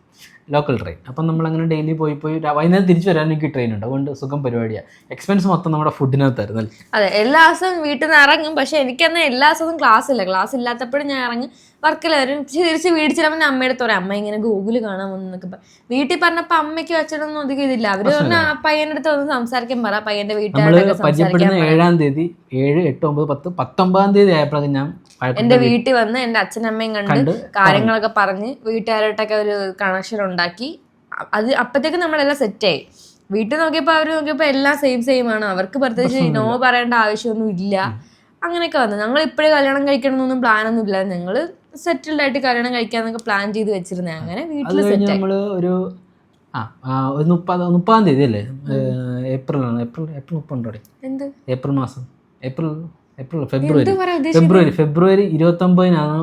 ലോക്കൽ ട്രെയിൻ. അപ്പം നമ്മളങ്ങനെ ഡെയിലി പോയി വൈകുന്നേരം തിരിച്ചു വരാൻ എനിക്ക് ട്രെയിൻ ഉണ്ട്, അതുകൊണ്ട് സുഖം പരിപാടിയാണ്. എക്സ്പെൻസ് മൊത്തം നമ്മുടെ ഫുഡിനകത്തായിരുന്നു. അതെ, എല്ലാ ദിവസവും വീട്ടിൽ നിന്ന് ഇറങ്ങും. പക്ഷെ എനിക്കന്ന് എല്ലാ ദിവസവും ക്ലാസ് ഇല്ലാത്തപ്പോഴും ഞാൻ ഇറങ്ങി വർക്കിൽ വരും, തിരിച്ച് വീടിച്ചിട്ട് അമ്മയുടെ അടുത്ത് പറയാം, അമ്മ ഇങ്ങനെ ഗൂഗിൾ കാണാൻ വന്നൊക്കെ വീട്ടിൽ പറഞ്ഞപ്പോൾ അമ്മയ്ക്ക് അച്ഛനൊന്നും ഒതുക്കി ഇതില്ല. അവര് പറഞ്ഞ ആ പയ്യന്റെ അടുത്ത് ഒന്ന് സംസാരിക്കാൻ പറ, പയ്യന്റെ വീട്ടുകാരുടെ 7-ാം തീയതി 7, 8, 9, 10, 19-ാം തീയതി ആയപ്പോഴേക്കും ഞാൻ എന്റെ വീട്ടിൽ വന്ന് എന്റെ അച്ഛനമ്മയും കണ്ട് കാര്യങ്ങളൊക്കെ പറഞ്ഞ് വീട്ടുകാരായിട്ടൊക്കെ ഒരു കണക്ഷൻ ഉണ്ടാക്കി. അത് അപ്പത്തേക്ക് നമ്മളെല്ലാം സെറ്റായി. വീട്ടിൽ നോക്കിയപ്പോ എല്ലാം സെയിം ആണ്. അവർക്ക് പ്രത്യേകിച്ച് നോ പറയേണ്ട ആവശ്യമൊന്നും ഇല്ല. അങ്ങനെയൊക്കെ വന്നു. ഞങ്ങൾ ഇപ്പോഴേ കല്യാണം കഴിക്കണമെന്നൊന്നും പ്ലാനൊന്നും ഇല്ല, ഞങ്ങള് സെറ്റിൽഡ് ആയിട്ട് കല്യാണം കഴിക്കാന്നൊക്കെ പ്ലാൻ ചെയ്ത് വെച്ചിരുന്നേ. അങ്ങനെ വീട്ടിൽ സെറ്റ് നമ്മള് ഒരു 30-ാം തീയതി അല്ലേ, ഏപ്രിൽ 30 എന്ത് ഏപ്രിൽ മാസം, ഫെബ്രുവരി 29-നാണ്,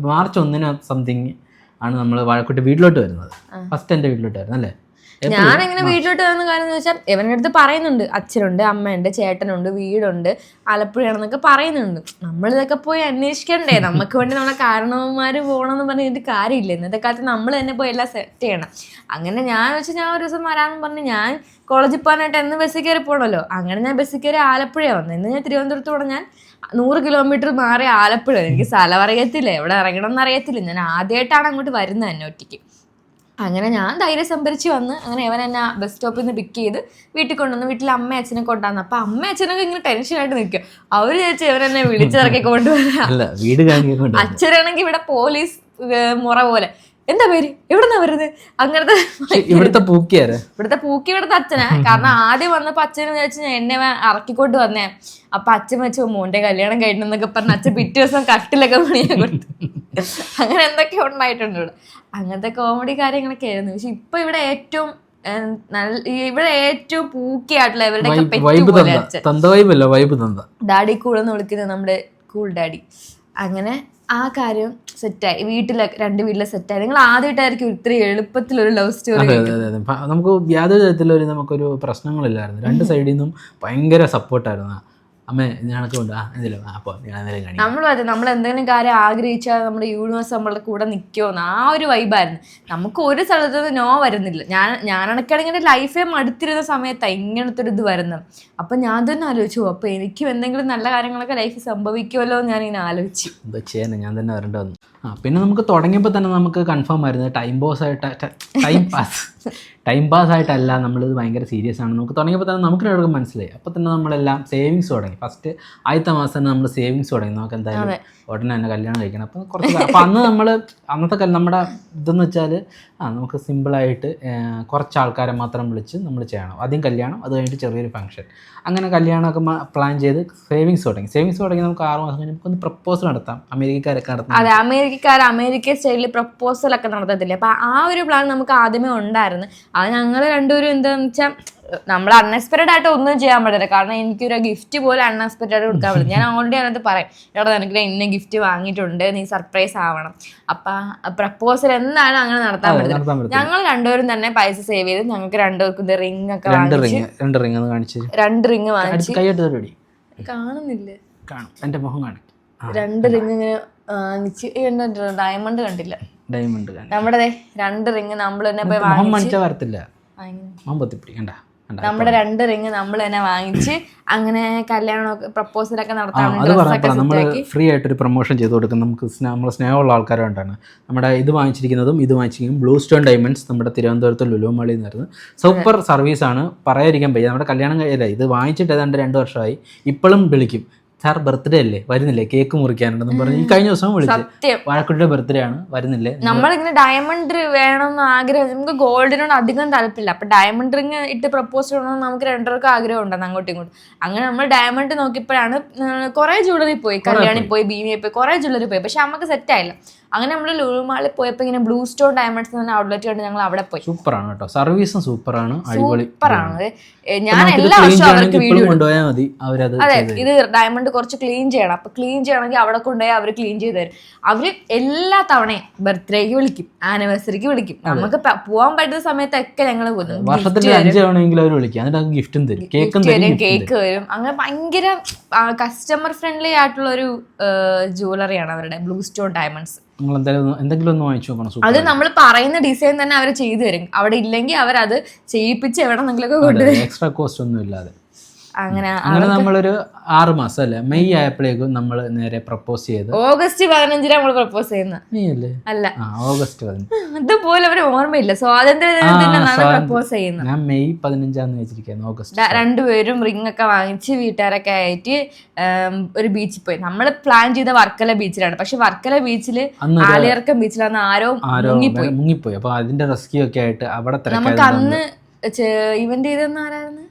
മാർച്ച് 1-ന് സംതിങ് ആണ് നമ്മൾ വാഴക്കുട്ടി വീട്ടിലോട്ട് വരുന്നത്. ഫസ്റ്റ് എൻ്റെ വീട്ടിലോട്ട് വരുന്നത് അല്ലേ. ഞാൻ എങ്ങനെ വീട്ടിലോട്ട് വരുന്ന കാര്യം എന്ന് വെച്ചാൽ ഇവരുടെ അടുത്ത് പറയുന്നുണ്ട്, അച്ഛനുണ്ട്, അമ്മയുണ്ട്, ചേട്ടനുണ്ട്, വീടുണ്ട്, ആലപ്പുഴയാണെന്നൊക്കെ പറയുന്നുണ്ട്. നമ്മളിതൊക്കെ പോയി അന്വേഷിക്കണ്ടേ, നമുക്ക് വേണ്ടി നമ്മളെ കാരണവന്മാര് പോകണമെന്ന് പറഞ്ഞിട്ട് കാര്യമില്ല. ഇന്നത്തെ കാലത്ത് നമ്മൾ തന്നെ പോയി എല്ലാം സെറ്റ് ചെയ്യണം. അങ്ങനെ ഞാൻ ഒരു ദിവസം വരാമെന്ന് പറഞ്ഞ് ഞാൻ കോളേജിൽ പോകാനായിട്ട് എന്ന് ബസ്സിൽ കയറി പോകണമല്ലോ. അങ്ങനെ ഞാൻ ബസ്സിൽ കയറി ആലപ്പുഴയാണ് വന്നത്. ഇന്ന് ഞാൻ തിരുവനന്തപുരത്തോടെ ഞാൻ 100 കിലോമീറ്റർ മാറി ആലപ്പുഴ. എനിക്ക് സ്ഥലം അറിയത്തില്ല, എവിടെ ഇറങ്ങണം എന്ന് അറിയത്തില്ല. ഞാൻ ആദ്യമായിട്ടാണ് അങ്ങോട്ട് വരുന്നത് തന്നെ ഒറ്റയ്ക്ക്. അങ്ങനെ ഞാൻ ധൈര്യം സംഭരിച്ച് വന്ന് അങ്ങനെ ഇവൻ എന്നെ ബസ് സ്റ്റോപ്പിൽ നിന്ന് പിക്ക് ചെയ്ത് വീട്ടിൽ കൊണ്ടുവന്ന്. വീട്ടിൽ അമ്മ അച്ഛനെ കൊണ്ടുവന്നു. അപ്പൊ അമ്മ അച്ഛനൊക്കെ ഇങ്ങനെ ടെൻഷനായിട്ട് നിൽക്കുക. അവര് ചോദിച്ചാൽ ഇവരെന്നെ വിളിച്ചിറക്കി കൊണ്ടുവരാം. അച്ഛനാണെങ്കിൽ ഇവിടെ പോലീസ് മുറ പോലെ, എന്താ പേര്, എവിടെന്നാ വരുന്നത്, അങ്ങനത്തെ ഇവിടുത്തെ പൂക്കി ഇവിടുത്തെ അച്ഛനാ. കാരണം ആദ്യം വന്നപ്പോ അച്ഛനെ വിചാരിച്ചു എന്നെ ഇറക്കിക്കൊണ്ട് വന്നേ. അപ്പൊ അച്ഛൻ വെച്ചു മോന്റെ കല്യാണം കഴിഞ്ഞെന്നൊക്കെ പറഞ്ഞ് അച്ഛൻ പിറ്റേ ദിവസം കട്ടിലൊക്കെ പണിയാൻ കൊടുത്തു. അങ്ങനെ എന്തൊക്കെ ഉണ്ടായിട്ടുണ്ട് ഇവിടെ. അങ്ങനത്തെ കോമഡി കാര്യങ്ങളൊക്കെ ആയിരുന്നു. പക്ഷെ ഇപ്പൊ ഇവിടെ ഏറ്റവും പൂക്കിയായിട്ടുള്ള ഇവരുടെ ഡാഡി കൂൾ എന്ന് വിളിക്കുന്നത് നമ്മുടെ കൂൾ ഡാഡി. അങ്ങനെ ആ കാര്യം സെറ്റായി, രണ്ട് വീട്ടിലെ സെറ്റായി. നിങ്ങൾ ആദ്യമായിട്ടായിരിക്കും ഇത്രയും എളുപ്പത്തിലൊരു ലവ് സ്റ്റോറി. അതെ അതെ അതെ നമുക്ക് യാതൊരു തരത്തിലൊരു നമുക്കൊരു പ്രശ്നങ്ങളില്ലായിരുന്നു. രണ്ട് സൈഡിൽ നിന്നും ഭയങ്കര സപ്പോർട്ടായിരുന്നു. അമ്മേ ഞങ്ങൾക്ക് കൊണ്ട് എന്തെങ്കിലും അപ്പോൾ നമ്മൾ എന്തെങ്കിലും കാര്യം ആഗ്രഹിച്ചാൽ നമ്മുടെ യൂണിവേഴ്സ് നമ്മളുടെ കൂടെ നിൽക്കുമെന്ന് ആ ഒരു വൈബായിരുന്നു. നമുക്ക് ഒരു സ്ഥലത്ത് നിന്ന് നോ വരുന്നില്ല. ഞാനാണെങ്കിൽ ലൈഫേ മടുത്തിരുന്ന സമയത്താണ് ഇങ്ങനത്തെ ഒരു ഇത് വരുന്നത്. അപ്പം ഞാൻ തന്നെ ആലോചിച്ചു, അപ്പോൾ എനിക്കും എന്തെങ്കിലും നല്ല കാര്യങ്ങളൊക്കെ ലൈഫിൽ സംഭവിക്കുമല്ലോ എന്ന് ഞാനിങ്ങനെ ആലോചിച്ചു. എന്താ ചെയ്യാൻ, ഞാൻ തന്നെ വരേണ്ട വന്നു. പിന്നെ നമുക്ക് തുടങ്ങിയപ്പോൾ തന്നെ നമുക്ക് കൺഫേം ആയിരുന്നു ടൈം പാസ് ആയിട്ടല്ല നമ്മളിത് ഭയങ്കര സീരിയസ് ആണ്. നമുക്ക് തുടങ്ങിയപ്പോൾ തന്നെ നമുക്ക് രണ്ടും മനസ്സിലായി. അപ്പോൾ തന്നെ നമ്മളെല്ലാം സേവിങ്സ് തുടങ്ങി. ഫസ്റ്റ് ആദ്യത്തെ മാസം തന്നെ നമ്മൾ സേവിങ്സ് തുടങ്ങി. നമുക്ക് എന്തായാലും ഉടനെ തന്നെ കല്യാണം കഴിക്കണം. അപ്പോൾ അപ്പോൾ അന്ന് നമ്മൾ അന്നത്തെ നമ്മുടെ ഇതെന്ന് വെച്ചാൽ നമുക്ക് സിമ്പിളായിട്ട് കുറച്ച് ആൾക്കാരെ മാത്രം വിളിച്ച് നമ്മൾ ചെയ്യണം. ആദ്യം കല്യാണം, അത് കഴിഞ്ഞിട്ട് ചെറിയൊരു ഫംഗ്ഷൻ, അങ്ങനെ കല്യാണമൊക്കെ പ്ലാൻ ചെയ്ത് സേവിങ്സ് തുടങ്ങി നമുക്ക് 6 മാസം കഴിഞ്ഞ് നമുക്കൊന്ന് പ്രപ്പോസൽ നടത്താം. അമേരിക്കക്കാരൊക്കെ നടത്താം. അതെ, അമേരിക്ക സ്റ്റൈലിൽ പ്രപ്പോസലൊക്കെ നടത്തത്തില്ലേ. അപ്പം ആ ഒരു പ്ലാൻ നമുക്ക് ആദ്യമേ ഉണ്ടായിരുന്നു. അത് ഞങ്ങൾ രണ്ടുപേരും എന്താണെന്ന് വെച്ചാൽ നമ്മൾ അൺഎക്സ്പെക്റ്റഡ് ആയിട്ട് ഒന്നും ചെയ്യാൻ പറ്റില്ല. കാരണം എനിക്കൊരു ഗിഫ്റ്റ് പോലെ അൺഎക്സ്പെക്റ്റഡ് ആയിട്ട് കൊടുക്കാൻ പറ്റില്ല. ഞാൻ ഓൾറെഡി അതിനകത്ത് പറയും, എടാ എനിക്ക് ഇന്ന ഗിഫ്റ്റ് വാങ്ങിയിട്ടുണ്ട്, നീ സർപ്രൈസ് ആവണം. അപ്പം പ്രപ്പോസൽ എന്തായാലും അങ്ങനെ നടത്താൻ പറ്റില്ല. ഞങ്ങൾ രണ്ടുപേരും തന്നെ പൈസ സേവ് ചെയ്ത് ഞങ്ങൾക്ക് രണ്ടുപേർക്കും റിംഗ് ഒക്കെ വാങ്ങിച്ച് 2 റിംഗ് വാങ്ങിച്ച് കാണുന്നില്ലേ, എൻ്റെ മുഖം കാണും. 2 റിംഗ് ഇങ്ങനെ വാങ്ങിച്ച്. ഡയമണ്ട് കണ്ടില്ല, നമ്മുടെ 2 റിംഗ് നമ്മൾ തന്നെ പോയി വാങ്ങിച്ച്. വരത്തില്ല നമ്മുടെ 2 റിംഗ് നമ്മൾ തന്നെ വാങ്ങിച്ച് അങ്ങനെ കല്യാണമൊക്കെ പ്രപ്പോസലൊക്കെ നടത്താൻ നമ്മൾ ഫ്രീ ആയിട്ടൊരു പ്രൊമോഷൻ ചെയ്ത് കൊടുക്കും. നമുക്ക് നമ്മൾ സ്നേഹമുള്ള ആൾക്കാരുകൊണ്ടാണ് നമ്മുടെ ഇത് വാങ്ങിച്ചിരിക്കുന്നതും ബ്ലൂ സ്റ്റോൺ ഡയമണ്ട്സ് നമ്മുടെ തിരുവനന്തപുരത്ത് ലുലു മാളിൽ നിന്നായിരുന്നു. സൂപ്പർ സർവീസാണ്, പറയാതിരിക്കാൻ വയ്യ. നമ്മുടെ കല്യാണം കഴിയില്ല, ഇത് വാങ്ങിച്ചിട്ട് ഏതാണ്ട് 2 വർഷമായി. ഇപ്പോഴും വിളിക്കും, സാർ ബർത്ത്ഡേ അല്ലേ, വരുന്നില്ലേ, കേക്ക് മുറിക്കാനുണ്ടെന്ന് പറഞ്ഞ്. ഈ കഴിഞ്ഞ ദിവസം വിളിച്ചു, വാഴക്കുട്ടിയുടെ ബർത്ത്ഡേ ആണ്, വരുന്നില്ലേ. നമ്മളിങ്ങനെ ഡയമണ്ട് വേണമെന്ന് ആഗ്രഹം, നമുക്ക് ഗോൾഡിനോട് അധികം താല്പര്യമില്ല. അപ്പൊ ഡയമണ്ട് റിങ് ഇട്ട് പ്രപ്പോസ് ചെയ്യണമെന്ന് നമുക്ക് രണ്ടുപേർക്കും ആഗ്രഹം ഉണ്ടെന്ന് അങ്ങോട്ടും ഇങ്ങോട്ടും. അങ്ങനെ നമ്മൾ ഡയമണ്ട് നോക്കിയപ്പോഴാണ് കുറെ ജ്വല്ലറി പോയി, കല്യാണി പോയി, ബീനിയെ പോയി, കുറെ ജ്വല്ലറി പോയി. പക്ഷെ നമുക്ക് സെറ്റ് ആയില്ല. അങ്ങനെ നമ്മൾ ലുലു മാളിൽ പോയപ്പോൾ ഇങ്ങനെ ബ്ലൂ സ്റ്റോൺ ഡയമണ്ട്സ് എന്ന ഔട്ട്ലെറ്റ് കണ്ട് ഞങ്ങൾ അവിടെ പോയി. സൂപ്പറാണ് കേട്ടോ, സർവീസും സൂപ്പറാണ്, സൂപ്പറാണ്. ഞാൻ എല്ലാ വർഷവും അവർക്ക് വീഡിയോ കൊണ്ടുപോയാൽ മതി. അതെ, ഇത് ഡയമണ്ട് കുറച്ച് ക്ലീൻ ചെയ്യണം. അപ്പൊ ക്ലീൻ ചെയ്യണമെങ്കിൽ അവിടെ കൊണ്ടുപോയി അവർ ക്ലീൻ ചെയ്ത് തരും. അവര് എല്ലാ തവണയും ബർത്ത്ഡേക്ക് വിളിക്കും, ആനിവേഴ്സറിക്ക് വിളിക്കും. നമുക്ക് പോകാൻ പറ്റുന്ന സമയത്തൊക്കെ ഞങ്ങൾ വർഷത്തിൽ 5 തവണയെങ്കിലും അവർ വിളിക്കും, എന്നിട്ട് ഗിഫ്റ്റും തരും, കേക്ക് വരും. അങ്ങനെ ഭയങ്കര കസ്റ്റമർ ഫ്രണ്ട്ലി ആയിട്ടുള്ള ഒരു ജ്വല്ലറിയാണ് അവരുടെ ബ്ലൂ സ്റ്റോൺ ഡയമണ്ട്സ്. എന്തെങ്കിലും ഒന്ന് വാങ്ങിച്ചു നോക്കണം. അത് നമ്മൾ പറയുന്ന ഡിസൈൻ തന്നെ അവർ ചെയ്തു തരും. അവിടെ ഇല്ലെങ്കിൽ അവരത് ചെയ്യിപ്പിച്ച് എവിടെന്നെങ്കിലൊക്കെ കൊണ്ടുവരും, എക്സ്ട്രാ കോസ്റ്റ് ഒന്നും ഇല്ലാതെ. അങ്ങനെ നമ്മളൊരു 6 മാസം അല്ലേ, മെയ് ആയപ്പോഴേക്കും നമ്മൾ നേരെ പ്രപ്പോസ് ചെയ്ത്. ഓഗസ്റ്റ് 15 നമ്മൾ പ്രപ്പോസ് ചെയ്യുന്നത് അല്ല, ഓഗസ്റ്റ് 15. അതുപോലെ ഒരു ഓർമ്മയില്ല, സ്വാതന്ത്ര്യ ദിനത്തിനാണ് പ്രപ്പോസ് ചെയ്യുന്നത്. ഞാൻ മെയ് 15 വെച്ചിരിക്കുന്നു. ഓഗസ്റ്റ് രണ്ടുപേരും റിംഗ് ഒക്കെ വാങ്ങിച്ച് വീട്ടുകാരൊക്കെ ആയിട്ട് ഒരു ബീച്ചിൽ പോയി. നമ്മൾ പ്ലാൻ ചെയ്ത വർക്കല ബീച്ചിലാണ്. പക്ഷെ വർക്കല ബീച്ചിൽ ആലിയർക്കം ബീച്ചിലാണ് ആരോ മുങ്ങിപ്പോയി. അപ്പൊ അതിന്റെ റെസ്ക്യൂ ഒക്കെ ആയിട്ട് അവിടെ നമുക്ക് അന്ന് ഇവന്റ് ചെയ്തെന്ന് ആരായിരുന്നു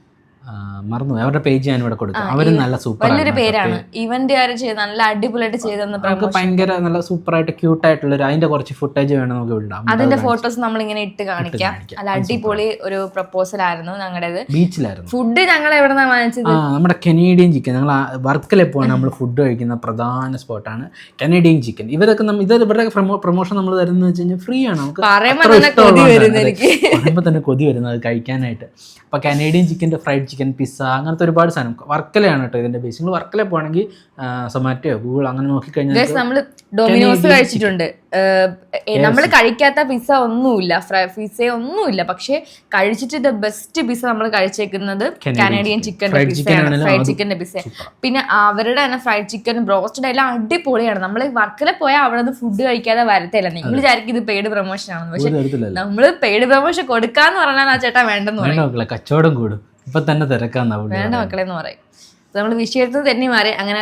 മറന്നു, അവരുടെ പേജ് ഞാൻ ഇവിടെ കൊടുക്കാം. അവര് നല്ല സൂപ്പർ, വലിയൊരു പേരാണ്. ഇവന്റുകാർ ചെയ്ത് നല്ല അടിപൊളിയായിട്ട് ചെയ്തെന്ന് നമുക്ക് ഭയങ്കര നല്ല സൂപ്പറായിട്ട് ക്യൂട്ടായിട്ടുള്ള അതിന്റെ കുറച്ച് ഫുട്ടേജ് വേണം നമുക്ക് വിടാം. അതിന്റെ ഫോട്ടോസ് നമ്മൾ ഇങ്ങനെ ഇട്ട് കാണിക്കാം. നല്ല അടിപൊളി ഒരു പ്രപ്പോസൽ ആയിരുന്നു ഞങ്ങളുടേത്. ബീച്ചിലായിരുന്നു. ഫുഡ് ഞങ്ങൾ എവിടെന്നാ വാങ്ങിച്ചത്? നമ്മുടെ കനേഡിയൻ ചിക്കൻ. ഞങ്ങൾ വർക്കല പോവാണ് നമ്മൾ ഫുഡ് കഴിക്കുന്ന പ്രധാന സ്പോട്ടാണ് കനേഡിയൻ ചിക്കൻ. ഇവരൊക്കെ ഇവരുടെ പ്രൊമോഷൻ നമ്മൾ തരുന്നത് വെച്ച് കഴിഞ്ഞാൽ ഫ്രീ ആണ്. നമുക്ക് പറയുമ്പോൾ തന്നെ കൊതി വരുന്നത് അത് കഴിക്കാനായിട്ട്. അപ്പൊ കനേഡിയൻ ചിക്കൻ്റെ ഫ്രൈഡ് ചിക്കൻ, പിസ്സ, അങ്ങനത്തെ ഒരുപാട് സാധനം. വർക്കലയാണ് കേട്ടോ ഇതിന്റെ ബേസ്. നിങ്ങൾ വർക്കല പോകണമെങ്കിൽ സൊമാറ്റോ, ഗൂഗിൾ അങ്ങനെ നോക്കിക്കഴിഞ്ഞാൽ നമ്മൾ ഡൊമിനോസ് കഴിച്ചിട്ടുണ്ട്. നമ്മൾ കഴിക്കാത്ത പിസ്സ ഒന്നുമില്ല, പിസ്സ ഒന്നുമില്ല. പക്ഷെ കഴിച്ചിട്ട് ദ ബെസ്റ്റ് പിസ്സ നമ്മൾ കഴിച്ചേക്കുന്നത് കനേഡിയൻ ചിക്കൻ്റെ പിസ്സയാണ്, ഫ്രൈഡ് ചിക്കൻ്റെ പിസ്സ. പിന്നെ അവരുടെ തന്നെ ഫ്രൈഡ് ചിക്കൻ, ബ്രോസ്റ്റഡ് എല്ലാം അടിപൊളിയാണ്. നമ്മൾ വർക്കല പോയാൽ അവിടെ നിന്ന് ഫുഡ് കഴിക്കാതെ വരത്തില്ല. നിങ്ങൾ വിചാരിക്കും ഇത് പെയ്ഡ് പ്രൊമോഷൻ ആണെന്ന്. പക്ഷെ നമ്മൾ പെയ്ഡ് പ്രൊമോഷൻ കൊടുക്കാന്ന് പറഞ്ഞാൽ ആ ചേട്ടാ വേണ്ടെന്ന് പറയും, കച്ചവടം കൂടും, ഇപ്പൊ തന്നെ തിരക്കാന്ന് വേണ്ട മക്കളെന്ന് പറയും. നമ്മൾ വിഷയത്തിൽ തന്നെ മാറി. അങ്ങനെ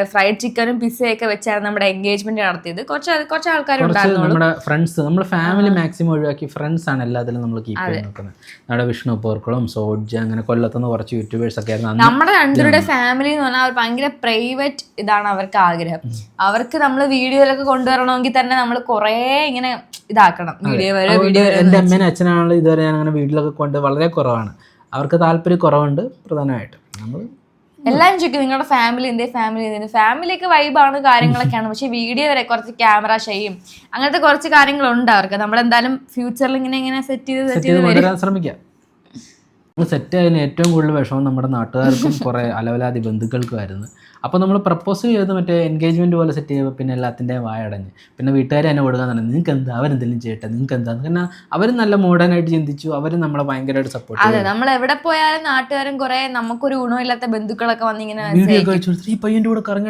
ഫ്രൈഡ് ചിക്കനും പിസ്സയൊക്കെ വെച്ചാണ് നമ്മുടെ എൻഗേജ്മെന്റ് നടത്തിയത്. കുറച്ച് ആൾക്കാരുണ്ടായിരുന്നു. നമ്മുടെ ഫ്രണ്ട്സ്, നമ്മുടെ ഫാമിലി മാക്സിമം ഒഴിവാക്കി ഫ്രണ്ട്സ് ആണ് എല്ലാത്തിലും നമ്മൾ കീപ്പ് ചെയ്ത് നോക്കുന്നത്. നമ്മുടെ വിഷ്ണു പോർക്കുളം, സോഡ്ജ, അങ്ങനെ കൊല്ലത്തുനിന്ന് കുറച്ച് യൂട്യൂബേഴ്സ് ഒക്കെ ആയിരുന്നു. നമ്മുടെ രണ്ടുപേരുടെ ഫാമിലി എന്ന് പറഞ്ഞാൽ ഭയങ്കര പ്രൈവറ്റ് ഇതാണ് അവർക്ക് ആഗ്രഹം. അവർക്ക് നമ്മൾ വീഡിയോയിലൊക്കെ കൊണ്ടുവരണമെങ്കിൽ തന്നെ നമ്മൾ കുറേ ഇങ്ങനെ ഇതാക്കണം. വീഡിയോ എൻ്റെ അമ്മേനും അച്ഛനാണല്ലോ ഇതുവരെ ഞാൻ അങ്ങനെ വീട്ടിലൊക്കെ കൊണ്ട് വളരെ കുറവാണ്. അവർക്ക് താല്പര്യം കുറവുണ്ട് പ്രധാനമായിട്ട്. നമ്മൾ എല്ലാവരും ചോദിക്കും നിങ്ങളുടെ ഫാമിലിയൊക്കെ വൈബാണ് കാര്യങ്ങളൊക്കെയാണ്, പക്ഷെ വീഡിയോ വരെ കുറച്ച് ക്യാമറ ഷെയും അങ്ങനത്തെ കുറച്ച് കാര്യങ്ങളുണ്ട് അവർക്ക്. നമ്മളെന്തായാലും ഫ്യൂച്ചറിൽ ഇങ്ങനെ സെറ്റ് ചെയ്ത് കൊണ്ടുവരാൻ ശ്രമിക്കാം. സെറ്റ് ആയതിന് ഏറ്റവും കൂടുതൽ വിഷമം നമ്മുടെ നാട്ടുകാർക്കും കുറേ അലവലാതി ബന്ധുക്കൾക്കുമായിരുന്നു. അപ്പോൾ നമ്മൾ പ്രപ്പോസ് ചെയ്ത് മറ്റേ എൻഗേജ്മെൻറ്റ് പോലെ സെറ്റ് ചെയ്യുമ്പോൾ പിന്നെ എല്ലാത്തിൻ്റെയും വായടഞ്ഞ് പിന്നെ വീട്ടുകാർ എന്നെ കൊടുക്കാൻ തന്നെ നിങ്ങൾക്ക് എന്താ അവരെന്തെങ്കിലും ചെയ്യട്ടെ നിങ്ങൾക്ക് എന്താ, കാരണം അവർ നല്ല മോഡേണായിട്ട് ചിന്തിച്ചു, അവർ നമ്മളെ ഭയങ്കരമായിട്ട് സപ്പോർട്ട് ചെയ്തു. അതെ, നമ്മൾ എവിടെ പോയാലും നാട്ടുകാരും കുറെ നമുക്കൊരു ഗുണമില്ലാത്ത ബന്ധുക്കളൊക്കെ വന്നിങ്ങനെ വീഡിയോ ഒക്കെ വെച്ചു ഈ പയ്യൻ്റെ കൂടെ കറങ്ങി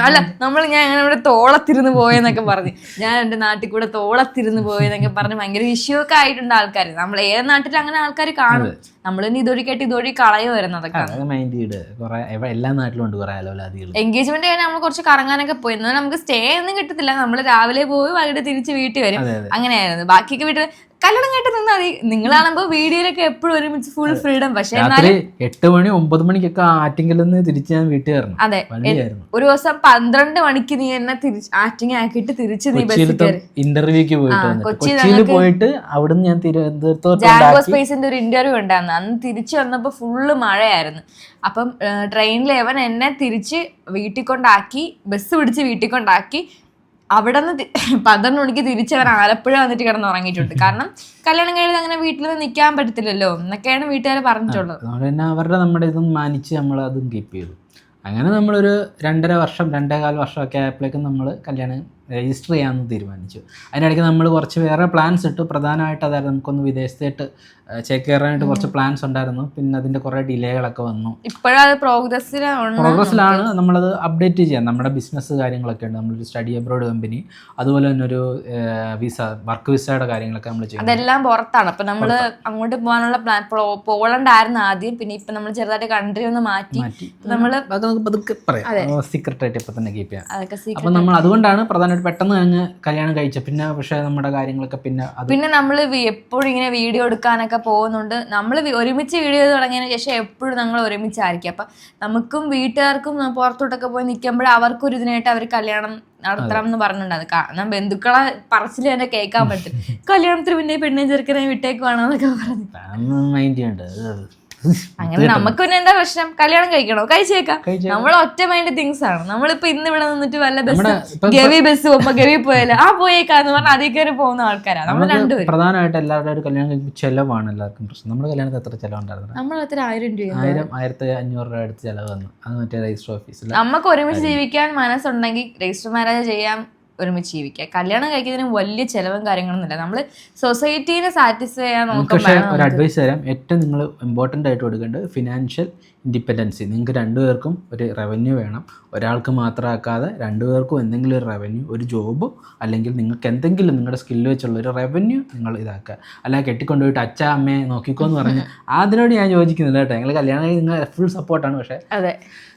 അല്ല ഞാൻ അങ്ങനെ ഇവിടെ തോളത്തിരുന്ന് പോയെന്നൊക്കെ പറഞ്ഞു, ഞാൻ എൻ്റെ നാട്ടിൽ കൂടെ തോളത്തിരുന്ന് പോയെന്നൊക്കെ പറഞ്ഞ് ഭയങ്കര വിഷയമൊക്കെ ആയിട്ടുണ്ട് ആൾക്കാർ. നമ്മൾ ഏത് നാട്ടിൽ അങ്ങനെ ആൾക്കാർ കാണും, നമ്മൾ ഇതൊഴി കേട്ട് ഇതൊഴി കളയോ വരുന്നതൊക്കെ. എല്ലാ നാട്ടിലും ഉണ്ട് കുറെ അലവലാദികൾ. എൻഗേജ്മെന്റ് കഴിഞ്ഞാൽ നമ്മൾ കുറച്ച് കറങ്ങാനൊക്കെ പോയി, എന്നാൽ നമുക്ക് സ്റ്റേ ഒന്നും കിട്ടത്തില്ല. നമ്മൾ രാവിലെ പോയി വൈകിട്ട് തിരിച്ച് വീട്ടിൽ വരും, അങ്ങനെയായിരുന്നു. ബാക്കിയൊക്കെ വീട്ടിൽ കല്യാണം കേട്ട് നിന്നാൽ മതി. നിങ്ങളാകുമ്പോ വീഡിയോയിലൊക്കെ എപ്പോഴും ഒരുമിച്ച് ഫുൾ ഫ്രീഡം. പക്ഷെ 8 മണി 9 മണിക്കൊക്കെ ആറ്റിങ്ങിൽ നിന്ന് തിരിച്ച് ഞാൻ വീട്ടിൽ വരണം. അതെ, ഒരു ദിവസം 12 മണിക്ക് നീ എന്നെ ആറ്റിങ് ആക്കിയിട്ട് തിരിച്ച് നീ ഇന്റർവ്യൂക്ക് കൊച്ചിയിൽ പോയിട്ട് അവിടുന്ന് ഞാൻ ജാങ്കോ സ്പേസിന്റെ ഒരു ഇന്റർവ്യൂ ഉണ്ടായിരുന്നു. അന്ന് തിരിച്ചു വന്നപ്പോ ഫുള്ള് മഴയായിരുന്നു. അപ്പം ട്രെയിനിൽ അവൻ എന്നെ തിരിച്ച് വീട്ടിൽ കൊണ്ടാക്കി, ബസ് പിടിച്ച് വീട്ടിൽ കൊണ്ടാക്കി. അവിടെ നിന്ന് 12 മണിക്ക് തിരിച്ചവർ ആലപ്പുഴ വന്നിട്ട് കിടന്ന് ഉറങ്ങിയിട്ടുണ്ട്. കാരണം കല്യാണം കഴിഞ്ഞത് അങ്ങനെ വീട്ടിൽ നിന്ന് നിൽക്കാൻ പറ്റത്തില്ലല്ലോ എന്നൊക്കെയാണ് വീട്ടുകാർ പറഞ്ഞിട്ടുള്ളത്. അതുകൊണ്ട് തന്നെ അവരുടെ നമ്മുടെ ഇതൊന്നും മാനിച്ച് നമ്മൾ അതും കീപ്പ് ചെയ്തു. അങ്ങനെ നമ്മളൊരു 2.5 വർഷമൊക്കെ ആയപ്പോഴേക്കും നമ്മൾ കല്യാണം രജിസ്റ്റർ ചെയ്യാമെന്ന് തീരുമാനിച്ചു. അതിനിടയ്ക്ക് നമ്മൾ കുറച്ച് വേറെ പ്ലാൻസ് ഇട്ടു. പ്രധാനമായിട്ട് അതായിരുന്നു നമുക്കൊന്ന് വിദേശത്തേട്ട് ചേക്കേറാനായിട്ട് കുറച്ച് പ്ലാൻസ് ഉണ്ടായിരുന്നു. പിന്നെ അതിൻ്റെ കുറേ ഡിലേകളൊക്കെ വന്നു. ഇപ്പോഴത് പ്രോഗ്രസ്സിലാണ്. നമ്മളത് അപ്ഡേറ്റ് ചെയ്യാം. നമ്മുടെ ബിസിനസ് കാര്യങ്ങളൊക്കെ ഉണ്ട്. നമ്മളൊരു സ്റ്റഡി അബ്രോഡ് കമ്പനി, അതുപോലെ തന്നെ ഒരു വർക്ക് വിസയുടെ കാര്യങ്ങളൊക്കെ നമ്മൾ ചെയ്യും. അതെല്ലാം പുറത്താണ്. അപ്പം നമ്മൾ അങ്ങോട്ട് പോകാനുള്ള പ്ലാൻ പോളണ്ട് ആയിരുന്നു ആദ്യം. പിന്നെ ഇപ്പം നമ്മൾ ചെറുതായിട്ട് കൺട്രി ഒന്ന് മാറ്റി നമ്മൾ പതുക്കെ പറയാം, സീക്രട്ട് ആയിട്ട് ഇപ്പം തന്നെ കീപ്പ് ചെയ്യാം. അപ്പം നമ്മൾ അതുകൊണ്ടാണ് പ്രധാനമായിട്ട് പെട്ടെന്ന് കഴിഞ്ഞ് കല്യാണം കഴിച്ച. പിന്നെ പക്ഷേ നമ്മുടെ കാര്യങ്ങളൊക്കെ പിന്നെ നമ്മൾ എപ്പോഴും ഇങ്ങനെ വീഡിയോ എടുക്കാനൊക്കെ പോകുന്നുണ്ട്. നമ്മൾ ഒരുമിച്ച് വീഡിയോ തുടങ്ങിയതിന് ശേഷം എപ്പോഴും നമ്മൾ ഒരുമിച്ചായിരിക്കും. അപ്പം നമുക്കും വീട്ടുകാർക്കും പുറത്തോട്ടൊക്കെ പോയി നിൽക്കുമ്പോൾ അവർക്കൊരു ഇതിനായിട്ട് അവർ കല്യാണം നടത്തണം എന്ന് പറഞ്ഞിട്ടുണ്ടാകും. കാരണം ബന്ധുക്കളെ പറച്ചിൽ തന്നെ കേൾക്കാൻ പറ്റും. കല്യാണത്തിന് പിന്നെ പെണ്ണെ ചെറുക്കനെ വിട്ടേക്കുവാണോ എന്നൊക്കെ പറഞ്ഞു. അങ്ങനെ നമുക്ക് പിന്നെ എന്താ പ്രശ്നം, കല്യാണം കഴിക്കണോ കഴിച്ചേക്കാം. നമ്മൾ ഒറ്റ മൈൻഡ് തിങ്സ് ആണ്. നമ്മളിപ്പോ ഇന്ന് ഇവിടെ നിന്നിട്ട് വല്ല ഗവി ബസ് പോകുമ്പോ ഗവി പോയാലോ പോയേക്കാന്ന് പറഞ്ഞാൽ അതിൽ കയറി പോകുന്ന ആൾക്കാരാണ് നമ്മൾ രണ്ടുപേരും. പ്രധാനമായിട്ട് എല്ലാവരുടെ ഒരു കല്യാണം കഴിക്കുമ്പോൾ ചെലവാണ് എല്ലാവർക്കും പ്രശ്നം. നമ്മുടെ കല്യാണത്തിൽ എത്ര ചെലവുണ്ടായിരുന്നു? നമ്മൾ എത്ര 1000 രൂപ 1500 രൂപ അടുത്ത് ചെലവ് വന്നു. അത് മറ്റേ രജിസ്റ്റർ ഓഫീസിൽ. നമുക്ക് ഒരുമിച്ച് ജീവിക്കാൻ മനസ്സുണ്ടെങ്കിൽ രജിസ്റ്റർ മാരേജ് ചെയ്യാൻ, ഒരുമിച്ച് ജീവിക്കുക. കല്യാണം കഴിക്കുന്നതിന് വലിയ ചെലവും കാര്യങ്ങളൊന്നുമില്ല. നമ്മൾ സൊസൈറ്റീനെ സാറ്റിസ്ഫൈ ചെയ്യാൻ നോക്കുമ്പോൾ ഒരു അഡ്വൈസ് തരാം. ഏറ്റവും നിങ്ങൾ ഇമ്പോർട്ടൻ്റ് ആയിട്ട് കൊടുക്കേണ്ടത് ഫിനാൻഷ്യൽ ഇൻഡിപെൻഡൻസി. നിങ്ങൾക്ക് രണ്ടുപേർക്കും ഒരു റവന്യൂ വേണം. ഒരാൾക്ക് മാത്രമാക്കാതെ രണ്ടുപേർക്കും എന്തെങ്കിലും ഒരു റവന്യൂ, ഒരു ജോബ്, അല്ലെങ്കിൽ നിങ്ങൾക്ക് എന്തെങ്കിലും നിങ്ങളുടെ സ്കില്ല് വെച്ചുള്ള ഒരു റവന്യൂ നിങ്ങൾ ഇതാക്കുക. അല്ല കെട്ടിക്കൊണ്ടുപോയിട്ട് അച്ഛ അമ്മയെ നോക്കിക്കോന്ന് പറഞ്ഞ് അതിനോട് ഞാൻ യോജിക്കുന്നില്ല കേട്ടോ. നിങ്ങൾ കല്യാണം കഴിഞ്ഞ് നിങ്ങൾ ഫുൾ സപ്പോർട്ടാണ്. പക്ഷേ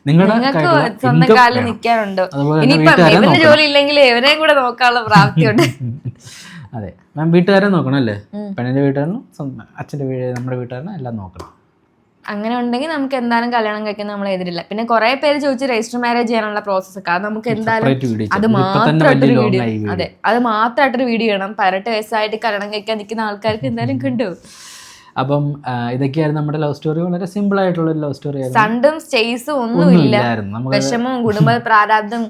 നിങ്ങൾക്ക് സ്വന്തം കാലിൽ നിൽക്കാനുണ്ടോ? ഇനിയിപ്പം ജോലി ഇല്ലെങ്കിൽ എവരെയും കൂടെ നോക്കാനുള്ള പ്രാപ്തിയുണ്ട്. അതെ, മാം വീട്ടുകാരെ നോക്കണം അല്ലേ? പെണ്ണിന്റെ വീട്ടുകാരനും അച്ഛൻ്റെ നമ്മുടെ വീട്ടുകാരനും എല്ലാം നോക്കണം. അങ്ങനെ ഉണ്ടെങ്കിൽ നമുക്ക് എന്തായാലും കല്യാണം കഴിക്കാൻ നമ്മൾ എതിരില്ല. പിന്നെ കുറെ പേര് ചോദിച്ചു രജിസ്റ്റർ മാരേജ് ചെയ്യാനുള്ള പ്രോസസ്സ് ഒക്കെ, അത് നമുക്ക് എന്തായാലും അത് മാത്രമായിട്ടൊരു വീഡിയോ, അതെ അത് മാത്രമായിട്ടൊരു വീഡിയോ ചെയ്യണം. 18 വയസ്സായിട്ട് കല്യാണം കഴിക്കാൻ നിൽക്കുന്ന ആൾക്കാർക്ക് എന്തായാലും കണ്ടു. അപ്പം ഇതൊക്കെയായിരുന്നു നമ്മുടെ ലവ് സ്റ്റോറി. വളരെ സിമ്പിൾ ആയിട്ടുള്ള ഒരു ലവ് സ്റ്റോറി ആയിരുന്നു. സണ്ടും സ്റ്റേസും ഒന്നുമില്ല, വിഷമവും കുടുംബ പ്രാരാബ്ദം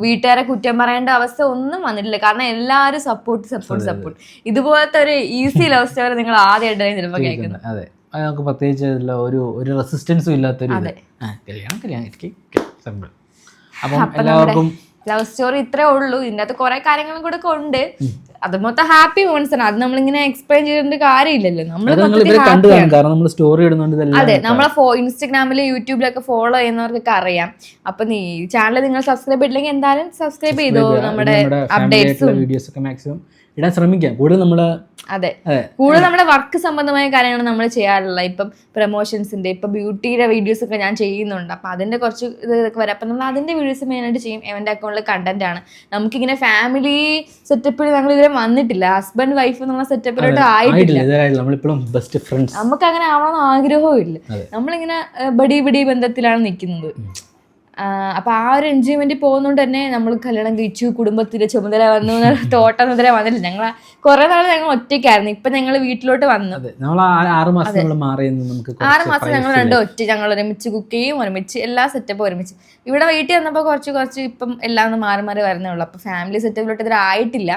വീട്ടുകാരെ കുറ്റം പറയേണ്ട അവസ്ഥ ഒന്നും വന്നിട്ടില്ല. കാരണം എല്ലാവരും സപ്പോർട്ട്. ഇതുപോലത്തെ ഒരു ഈസി ലവ് സ്റ്റോറി നിങ്ങൾ ആദ്യമായിട്ടാണ് ചിലപ്പോൾ കേൾക്കുന്നത്. അതെ, നമുക്ക് പ്രത്യേകിച്ച് ഒരു റെസിസ്റ്റൻസും ഇല്ലാത്തൊരു കല്യാണം സിമ്പിൾ. അപ്പം എല്ലാവർക്കും ലവ് സ്റ്റോറി ഇത്രേ ഉള്ളൂ. ഇതിൻ്റെ അകത്ത് കുറെ കാര്യങ്ങളും കൂടെ ഉണ്ട്. അത് മൊത്തം ഹാപ്പി മൊമെന്റ്സ് ആണ്. അത് നമ്മളിങ്ങനെ എക്സ്പ്ലെയിൻ ചെയ്തിട്ട് കാര്യമില്ലല്ലോ. അതെ, നമ്മളെ ഇൻസ്റ്റഗ്രാമില് യൂട്യൂബിലൊക്കെ ഫോളോ ചെയ്യുന്നവർക്കൊക്കെ അറിയാം. അപ്പൊ ഈ ചാനൽ നിങ്ങൾ സബ്സ്ക്രൈബ് ചെയ്തില്ലെങ്കിൽ എന്തായാലും സബ്സ്ക്രൈബ് ചെയ്തോ. നമ്മുടെ അപ്ഡേറ്റ്സും വീഡിയോസ് ഒക്കെ മാക്സിമം ഇടാൻ ശ്രമിക്കാം. കൂടുതൽ നമ്മുടെ വർക്ക് സംബന്ധമായ കാര്യങ്ങൾ നമ്മൾ ചെയ്യാറില്ല. ഇപ്പം പ്രൊമോഷൻസിന്റെ, ഇപ്പൊ ബ്യൂട്ടിയുടെ വീഡിയോസ് ഒക്കെ ഞാൻ ചെയ്യുന്നുണ്ട്. അപ്പൊ അതിന്റെ കുറച്ച് ഇതൊക്കെ വരാം. അപ്പൊ നമ്മൾ അതിന്റെ വീഡിയോസ് മെയിനായിട്ട് ചെയ്യും. എവന്റെ അക്കൗണ്ടിൽ കണ്ടന്റ് ആണ്. നമുക്കിങ്ങനെ ഫാമിലി സെറ്റപ്പിൽ ഞങ്ങൾ ഇതുവരെ വന്നിട്ടില്ല. ഹസ്ബൻഡ് വൈഫ് എന്നുള്ള സെറ്റപ്പിലോട്ട് ആയിട്ടില്ല. നമുക്ക് അങ്ങനെ ആവണമെന്ന് ആഗ്രഹവും ഇല്ല. നമ്മളിങ്ങനെ ബഡി ബഡി ബന്ധത്തിലാണ് നിൽക്കുന്നത്. അപ്പൊ ആ ഒരു എൻജോയ്മെന്റ് പോകുന്നോണ്ട് തന്നെ നമ്മൾ കല്യാണം കഴിച്ചു, കുടുംബത്തിന്റെ ചുമതല വന്നു, തോട്ടം മുതല വന്നില്ല. ഞങ്ങൾ കുറെ നാൾ ഞങ്ങൾ ഒറ്റയ്ക്കായിരുന്നു. ഇപ്പൊ ഞങ്ങൾ വീട്ടിലോട്ട് വന്നു. 6 മാസം മാറി നമുക്ക് 6 മാസം ഞങ്ങൾ രണ്ടും ഞങ്ങൾ ഒരുമിച്ച് കുക്ക് ചെയ്യും, ഒരുമിച്ച് എല്ലാ സെറ്റപ്പും ഒരുമിച്ച്. ഇവിടെ വീട്ടിൽ വന്നപ്പോൾ കുറച്ച് ഇപ്പം എല്ലാം ഒന്ന് മാറി മാറി വരുന്നേ ഉള്ളൂ. അപ്പൊ ഫാമിലി സെറ്റപ്പിലോട്ട് ഇതുവരെ ആയിട്ടില്ല.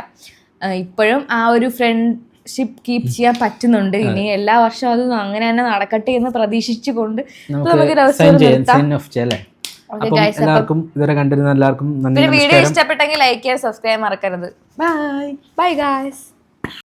ഇപ്പോഴും ആ ഒരു ഫ്രണ്ട്ഷിപ്പ് കീപ്പ് ചെയ്യാൻ പറ്റുന്നുണ്ട്. ഇനി എല്ലാ വർഷവും അത് അങ്ങനെ തന്നെ നടക്കട്ടെ എന്ന് പ്രതീക്ഷിച്ചുകൊണ്ട് നമുക്ക് എല്ലാവർക്കും ഇതുവരെ കണ്ടിരുന്ന എല്ലാവർക്കും നന്ദി. വീഡിയോ ഇഷ്ടപ്പെട്ടെങ്കിൽ ലൈക്ക് ചെയ്യാൻ സബ്സ്ക്രൈബ് മറക്കരുത്. Bye guys.